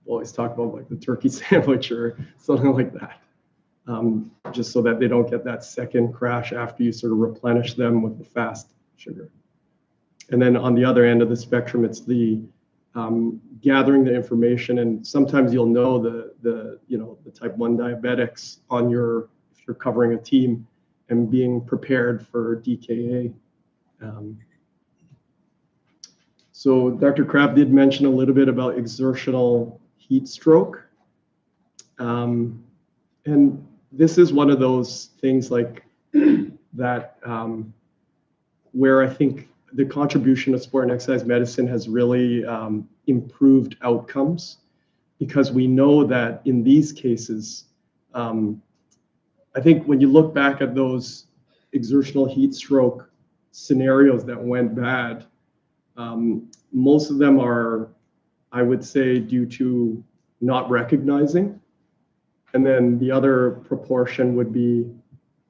we'll always talk about like the turkey sandwich or something like that, just so that they don't get that second crash after you sort of replenish them with the fast sugar. And then on the other end of the spectrum, it's the gathering the information, and sometimes you'll know the type 1 diabetics on if you're covering a team, and being prepared for DKA. So Dr. Kraft did mention a little bit about exertional heat stroke. And this is one of those things like that where I think the contribution of sport and exercise medicine has really improved outcomes. because we know that in these cases, I think when you look back at those exertional heat stroke scenarios that went bad, most of them are, I would say, due to not recognizing. And then the other proportion would be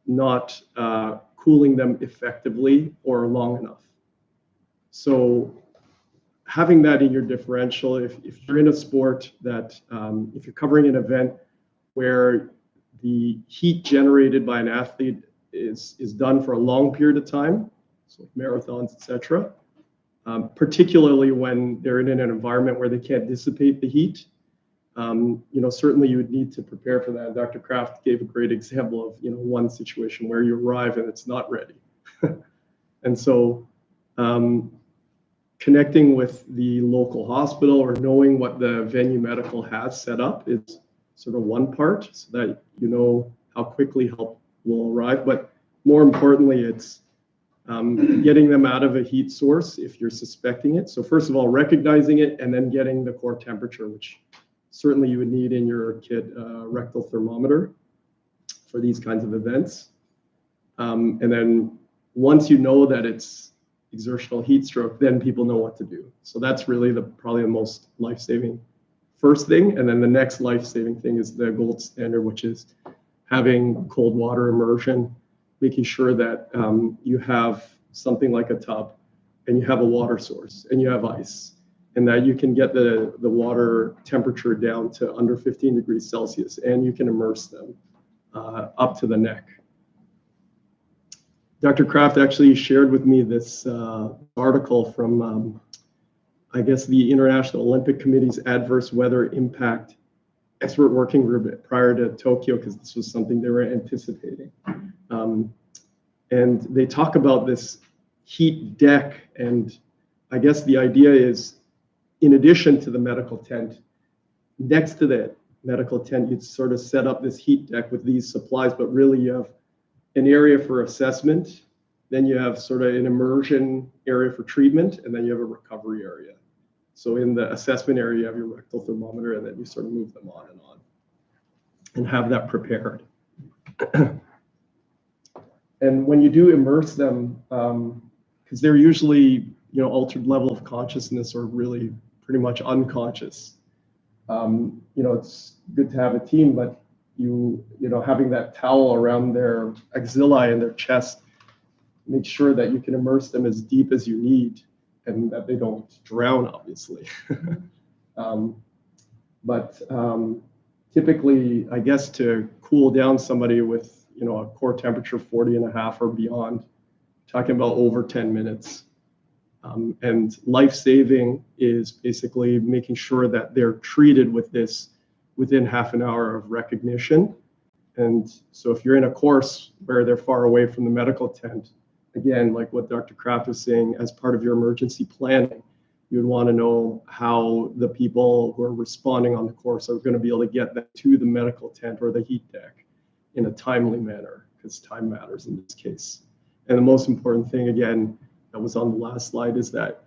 not cooling them effectively or long enough. So having that in your differential, if you're in a sport that, if you're covering an event where the heat generated by an athlete is done for a long period of time, so marathons, etc., particularly when they're in an environment where they can't dissipate the heat, certainly you would need to prepare for that. Dr. Kraft gave a great example of, one situation where you arrive and it's not ready. And so connecting with the local hospital or knowing what the venue medical has set up is sort of one part, so that you know how quickly help will arrive. But more importantly, it's getting them out of a heat source if you're suspecting it. So first of all, recognizing it, and then getting the core temperature, which certainly you would need in your kit, rectal thermometer for these kinds of events. And then once you know that it's exertional heat stroke, then people know what to do. So that's really probably the most life-saving first thing. And then the next life-saving thing is the gold standard, which is having cold water immersion, making sure that you have something like a tub and you have a water source and you have ice, and that you can get the water temperature down to under 15 degrees Celsius, and you can immerse them up to the neck. Dr. Kraft actually shared with me this article from, I guess, the International Olympic Committee's Adverse Weather Impact Expert Working Group prior to Tokyo, because this was something they were anticipating. And they talk about this heat deck, and I guess the idea is, in addition to the medical tent, next to the medical tent, you'd sort of set up this heat deck with these supplies, but really you have an area for assessment, then you have sort of an immersion area for treatment, and then you have a recovery area. So in the assessment area, you have your rectal thermometer, and then you sort of move them on and have that prepared. And when you do immerse them, because they're usually, altered level of consciousness or really pretty much unconscious, it's good to have a team, but having that towel around their axilla and their chest, make sure that you can immerse them as deep as you need and that they don't drown, obviously. But typically, I guess, to cool down somebody with, a core temperature 40.5 or beyond, talking about over 10 minutes. And life-saving is basically making sure that they're treated with this within half an hour of recognition. And so if you're in a course where they're far away from the medical tent, again, like what Dr. Kraft was saying, as part of your emergency planning, you would want to know how the people who are responding on the course are going to be able to get them to the medical tent or the heat deck in a timely manner, because time matters in this case. And the most important thing, again, that was on the last slide, is that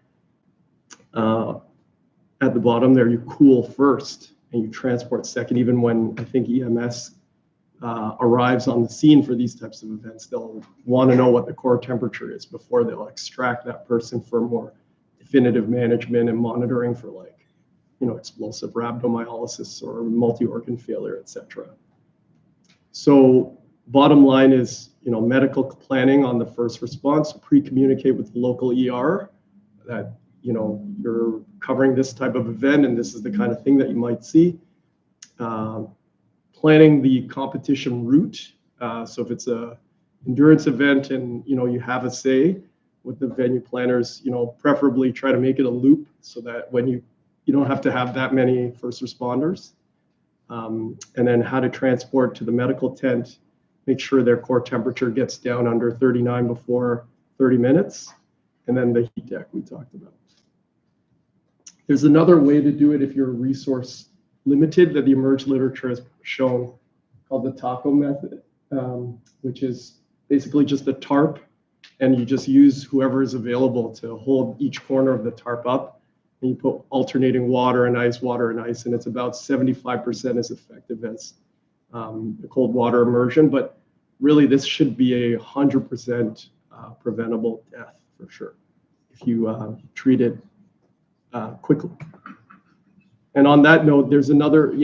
at the bottom there, you cool first and you transport second. Even when I think EMS arrives on the scene for these types of events, they'll want to know what the core temperature is before they'll extract that person for more definitive management and monitoring for, like, explosive rhabdomyolysis or multi-organ failure, etc. So bottom line is, medical planning on the first response, pre-communicate with the local ER that, you're covering this type of event and this is the kind of thing that you might see. Planning the competition route. So if it's a endurance event and, you have a say with the venue planners, preferably try to make it a loop so that when you don't have to have that many first responders. And then how to transport to the medical tent, make sure their core temperature gets down under 39 before 30 minutes, and then the heat deck we talked about. There's another way to do it if you're resource limited that the emerged literature has shown, called the TACO method, which is basically just a tarp, and you just use whoever is available to hold each corner of the tarp up, and you put alternating water and ice, and it's about 75% as effective as the cold water immersion. But really, this should be 100% preventable death for sure if you treat it quickly. And on that note, there's another,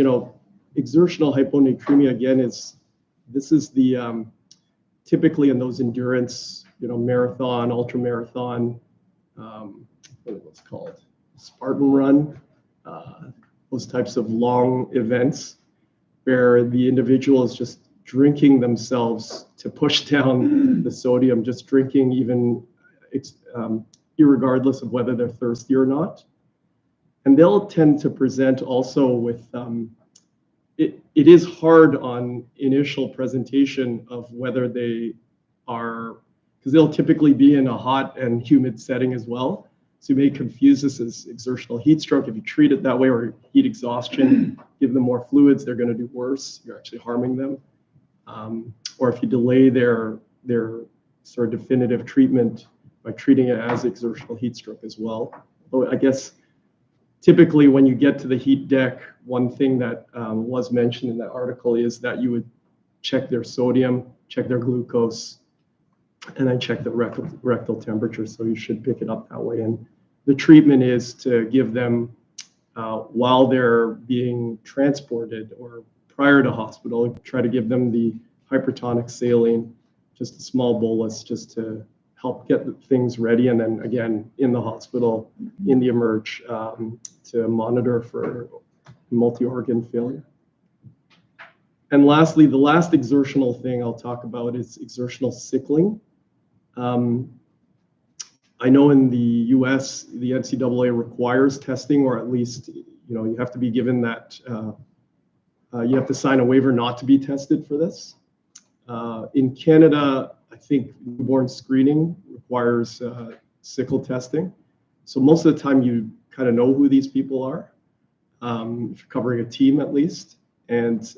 exertional hyponatremia again this is the typically in those endurance, marathon, ultra marathon, what it was called, Spartan run, those types of long events where the individual is just drinking themselves to push down the sodium, just drinking even irregardless of whether they're thirsty or not. And they'll tend to present also with, it is hard on initial presentation of whether they are, because they'll typically be in a hot and humid setting as well. So you may confuse this as exertional heat stroke. If you treat it that way, or heat exhaustion, give them more fluids, they're going to do worse. You're actually harming them. Or if you delay their sort of definitive treatment by treating it as exertional heat stroke as well. So I guess typically when you get to the heat deck, one thing that was mentioned in that article is that you would check their sodium, check their glucose, and then check the rectal temperature. So you should pick it up that way. And the treatment is to give them, while they're being transported or prior to hospital, try to give them the hypertonic saline, just a small bolus, just to help get things ready. And then again, in the hospital, in the emerge, to monitor for multi-organ failure. And lastly, the last exertional thing I'll talk about is exertional sickling. I know in the US, the NCAA requires testing, or at least, you have to be given that, you have to sign a waiver not to be tested for this. In Canada, I think newborn screening requires sickle testing. So most of the time you kind of know who these people are, if you're covering a team at least. And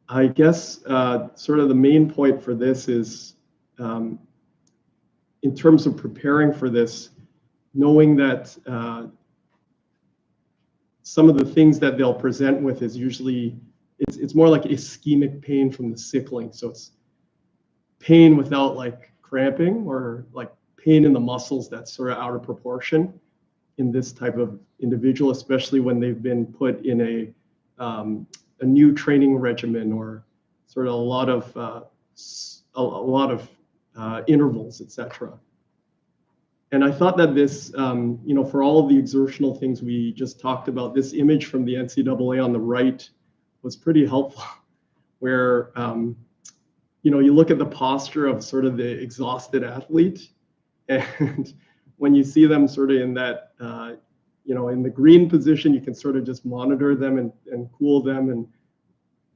I guess sort of the main point for this is, in terms of preparing for this, knowing that some of the things that they'll present with is usually, it's more like ischemic pain from the sickling. So it's pain without like cramping, or like pain in the muscles that's sort of out of proportion in this type of individual, especially when they've been put in a new training regimen, or sort of a lot of intervals, etc. And I thought that this, for all of the exertional things we just talked about, this image from the NCAA on the right was pretty helpful, where you look at the posture of sort of the exhausted athlete, and when you see them sort of in that, in the green position, you can sort of just monitor them and cool them and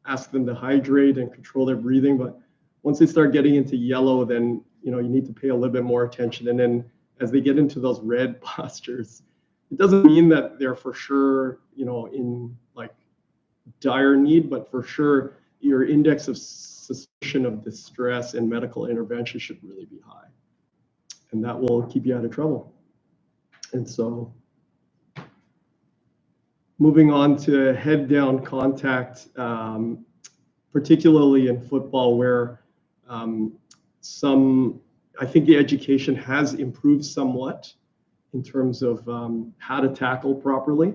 ask them to hydrate and control their breathing. But once they start getting into yellow, then you need to pay a little bit more attention. And then as they get into those red postures, it doesn't mean that they're for sure, in like dire need, but for sure your index of suspicion of distress and medical intervention should really be high. And that will keep you out of trouble. And so moving on to head down contact, particularly in football, where I think the education has improved somewhat in terms of how to tackle properly.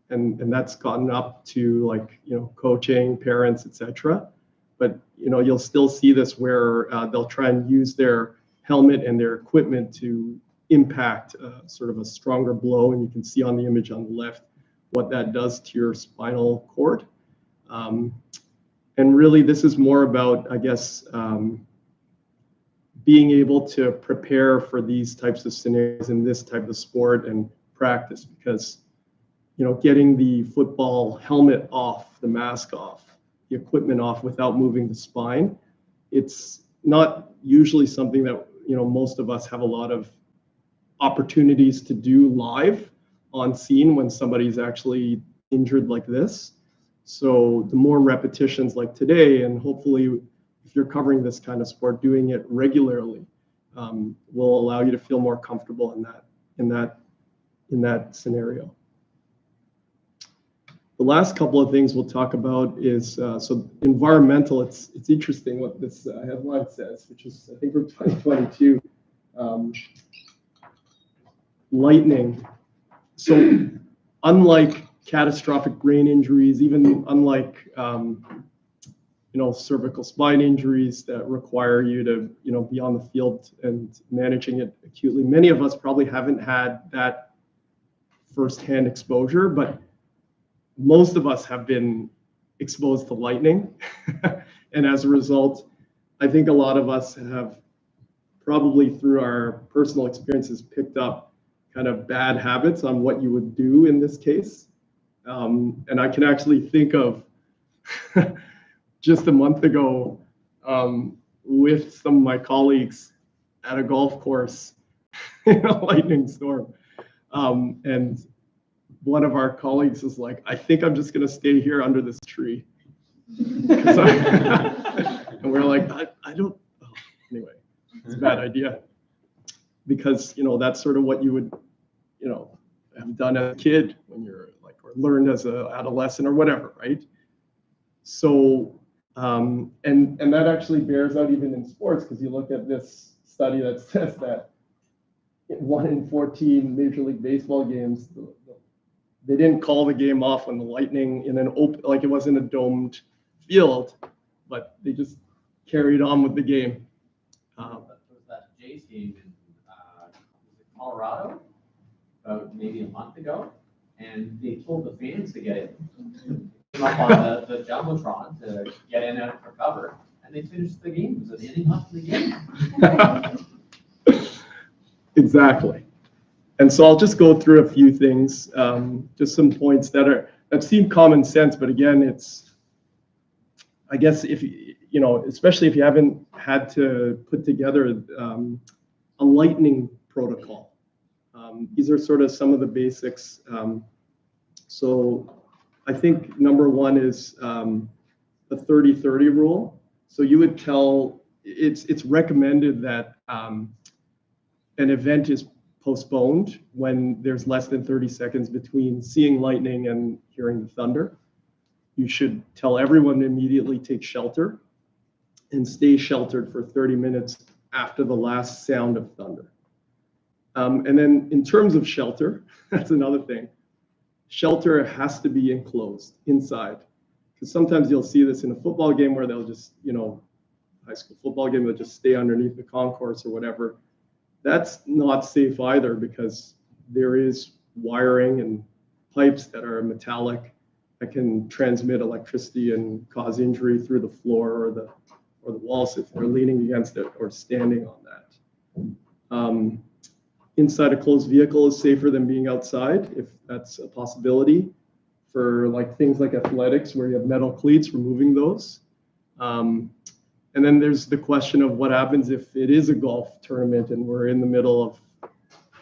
And that's gotten up to coaching, parents, etc. But you'll still see this where they'll try and use their helmet and their equipment to impact sort of a stronger blow. And you can see on the image on the left what that does to your spinal cord. And really, this is more about, I guess, being able to prepare for these types of scenarios in this type of sport and practice, because getting the football helmet off, the mask off, the equipment off without moving the spine, it's not usually something that most of us have a lot of opportunities to do live on scene when somebody's actually injured like this. So the more repetitions like today, and hopefully if you're covering this kind of sport, doing it regularly, will allow you to feel more comfortable in that scenario. The last couple of things we'll talk about is so environmental. It's interesting what this headline says, which is I think from 2022. Lightning. So unlike catastrophic brain injuries, even unlike cervical spine injuries that require you to be on the field and managing it acutely, many of us probably haven't had that firsthand exposure, but most of us have been exposed to lightning. And as a result, I think a lot of us have probably through our personal experiences picked up kind of bad habits on what you would do in this case. And I can actually think of just a month ago with some of my colleagues at a golf course in a lightning storm. And one of our colleagues is like, I think I'm just going to stay here under this tree. And we're like, I don't, anyway, it's a bad idea. Because, that's sort of what you would, have done as a kid when you're like, or learned as an adolescent or whatever, right? So, and that actually bears out even in sports, because you look at this study that says that 1 in 14 Major League Baseball games, they didn't call the game off when the lightning in an open, like it wasn't a domed field, but they just carried on with the game. Was that Jays game in Colorado about maybe a month ago, and they told the fans to get it came up on the jumbotron to get in and for cover, and they finished the game. It was an inning left in the game. Exactly. And so I'll just go through a few things, just some points that seem common sense, but again, it's, I guess if especially if you haven't had to put together a lightning protocol. These are sort of some of the basics. So I think number one is the 30-30 rule. So you would tell, it's recommended that an event is postponed when there's less than 30 seconds between seeing lightning and hearing the thunder. You should tell everyone to immediately take shelter and stay sheltered for 30 minutes after the last sound of thunder. And then in terms of shelter, that's another thing. Shelter has to be enclosed inside, because sometimes you'll see this in a football game where they'll just, high school football game, they'll just stay underneath the concourse or whatever. That's not safe either, because there is wiring and pipes that are metallic that can transmit electricity and cause injury through the floor or the walls if they're leaning against it or standing on that. Inside a closed vehicle is safer than being outside, if that's a possibility, for like things like athletics where you have metal cleats, removing those. And then there's the question of what happens if it is a golf tournament and we're in the middle of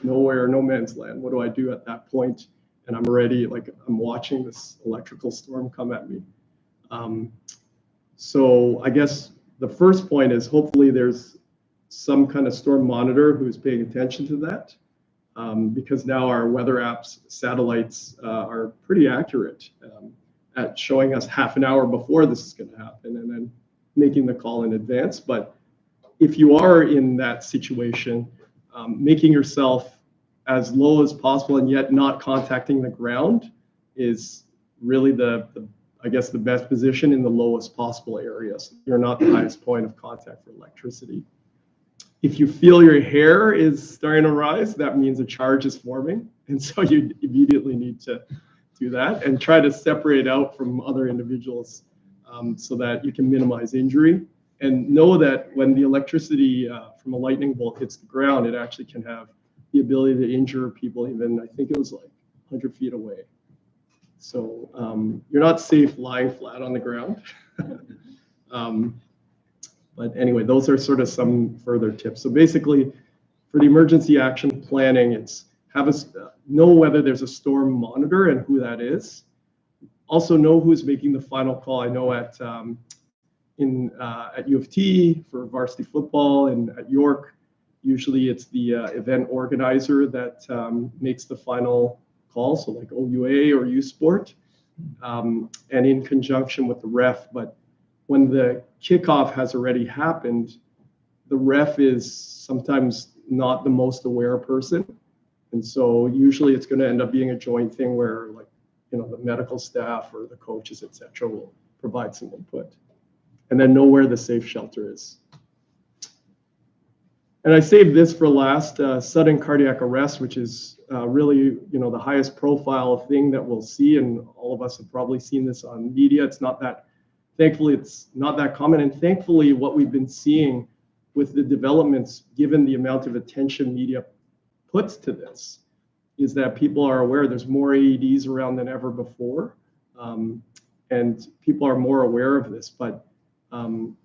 nowhere, no man's land. What do I do at that point? And I'm already, I'm watching this electrical storm come at me. So I guess the first point is hopefully there's some kind of storm monitor who's paying attention to that, because now our weather apps, satellites are pretty accurate at showing us half an hour before this is going to happen and then making the call in advance. But if you are in that situation, making yourself as low as possible and yet not contacting the ground is really I guess the best position in the lowest possible area. So you're not the highest point of contact for electricity. If you feel your hair is starting to rise, that means a charge is forming. And so you immediately need to do that and try to separate out from other individuals so that you can minimize injury. And know that when the electricity from a lightning bolt hits the ground, it actually can have the ability to injure people even, I think it was like 100 feet away. So you're not safe lying flat on the ground. But anyway, those are sort of some further tips. So basically, for the emergency action planning, it's know whether there's a storm monitor and who that is. Also know who's making the final call. I know at U of T for varsity football and at York, Usually it's the event organizer that makes the final call, so like OUA or U Sport, and in conjunction with the ref. But when the kickoff has already happened, the ref is sometimes not the most aware person. And so usually it's going to end up being a joint thing where, like, the medical staff or the coaches, et cetera, will provide some input and then know where the safe shelter is. And I saved this for last, sudden cardiac arrest, which is really, the highest profile thing that we'll see. And all of us have probably seen this on media. Thankfully, it's not that common. And thankfully, what we've been seeing with the developments, given the amount of attention media puts to this, is that people are aware there's more AEDs around than ever before. And people are more aware of this, but, and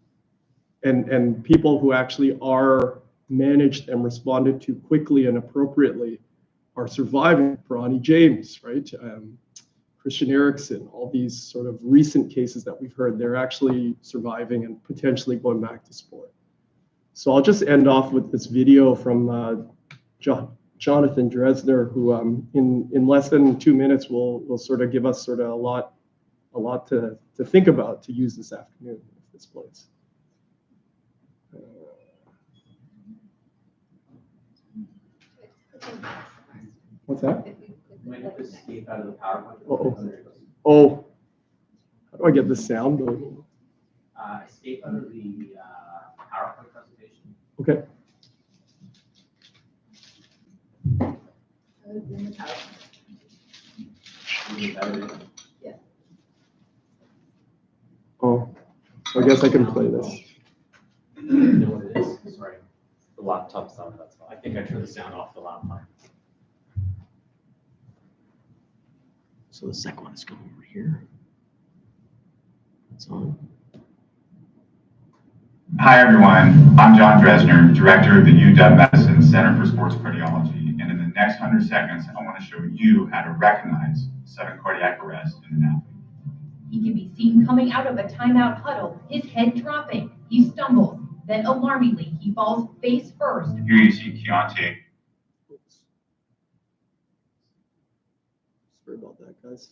people who actually are managed and responded to quickly and appropriately are surviving. Bronny James, right? Christian Eriksen, all these sort of recent cases that we've heard, they're actually surviving and potentially going back to sport. So I'll just end off with this video from Jonathan Dresner, who in less than 2 minutes will sort of give us sort of a lot to think about to use this afternoon if this plays. What's that? You might have to escape out of the PowerPoint. Oh, how do I get the sound though? Escape out of the PowerPoint presentation. Okay. Oh, I guess I can play this. You know what it is? Sorry. The laptop's on, that's all. I think I turned the sound off the laptop. So the second one is coming over here. It's on. Hi everyone, I'm John Dresner, Director of the UW Medicine Center for Sports Cardiology, and in the next 100 seconds, I want to show you how to recognize sudden cardiac arrest in an athlete. He can be seen coming out of a timeout huddle, his head dropping. He stumbles, then alarmingly, he falls face first. Here you see Keontae. Sorry about that, guys.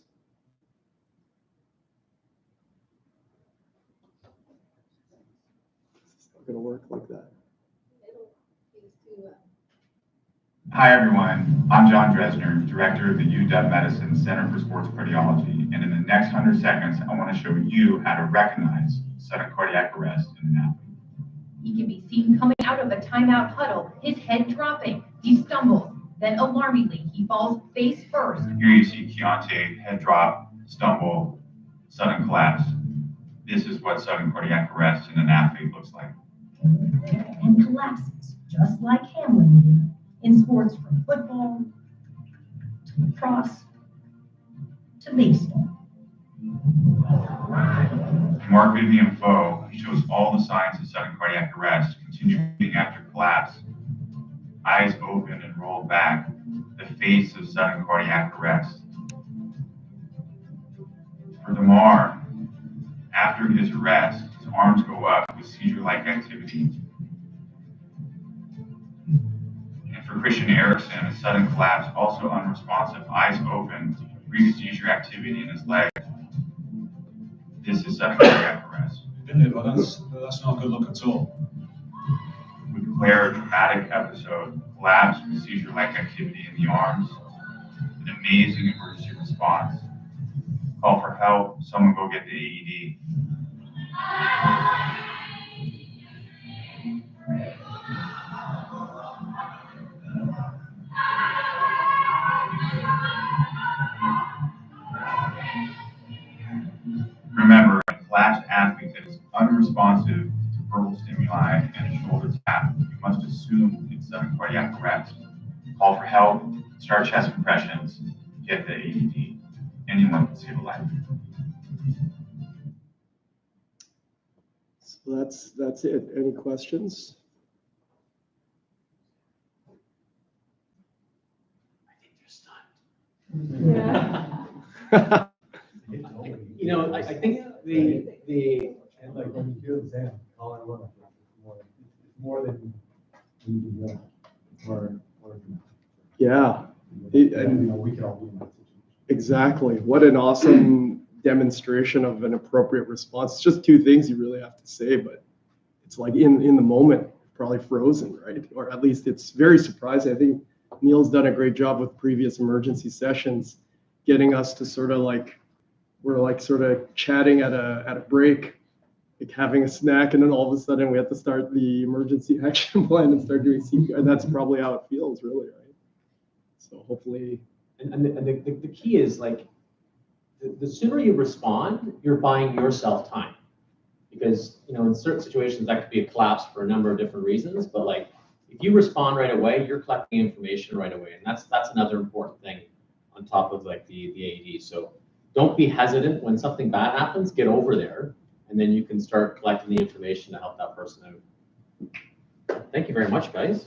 It's not going to work like that. Hi everyone, I'm John Dresner, Director of the UW Medicine Center for Sports Cardiology, and in the next 100 seconds, I want to show you how to recognize sudden cardiac arrest in an athlete. He can be seen coming out of a timeout huddle, his head dropping. He stumbles, then alarmingly, he falls face first. Here you see Keontae, head drop, stumble, sudden collapse. This is what sudden cardiac arrest in an athlete looks like. And collapses, just like Hamlin did, in sports from football to lacrosse to baseball. Mark Vivian Foe shows all the signs of sudden cardiac arrest, continuing after collapse. Eyes open and rolled back, the face of sudden cardiac arrest. Furthermore, after his arrest, his arms go up with seizure-like activity. And for Christian Eriksen, a sudden collapse, also unresponsive, eyes open, brief seizure activity in his leg. This is sudden cardiac arrest. Well, that's not a good look at all. We declare a dramatic episode, collapse with seizure-like activity in the arms, an amazing emergency response. Call for help, someone go get the AED. Remember, a collapsed athlete that is unresponsive to verbal stimuli and a shoulder tap, you must assume it's sudden cardiac arrest. Call for help, start chest compressions, get the AED. Anyone can save a life. So that's it. Any questions? Yeah. You know, I think the And like when you do exam, all I want is more than Yeah. Exactly. What an awesome demonstration of an appropriate response. It's just two things you really have to say, but it's like in the moment, probably frozen, right? Or at least it's very surprising. I think Neil's done a great job with previous emergency sessions, getting us to sort of like, we're like sort of chatting at a break, like having a snack, and then all of a sudden we have to start the emergency action plan and start doing CPR. And that's probably how it feels, really, right? So hopefully. And the key is like, the sooner you respond, you're buying yourself time. Because, you know, in certain situations that could be a collapse for a number of different reasons, but like, if you respond right away, you're collecting information right away. And that's another important thing on top of like the AED. So don't be hesitant when something bad happens, get over there, and then you can start collecting the information to help that person out. Thank you very much, guys.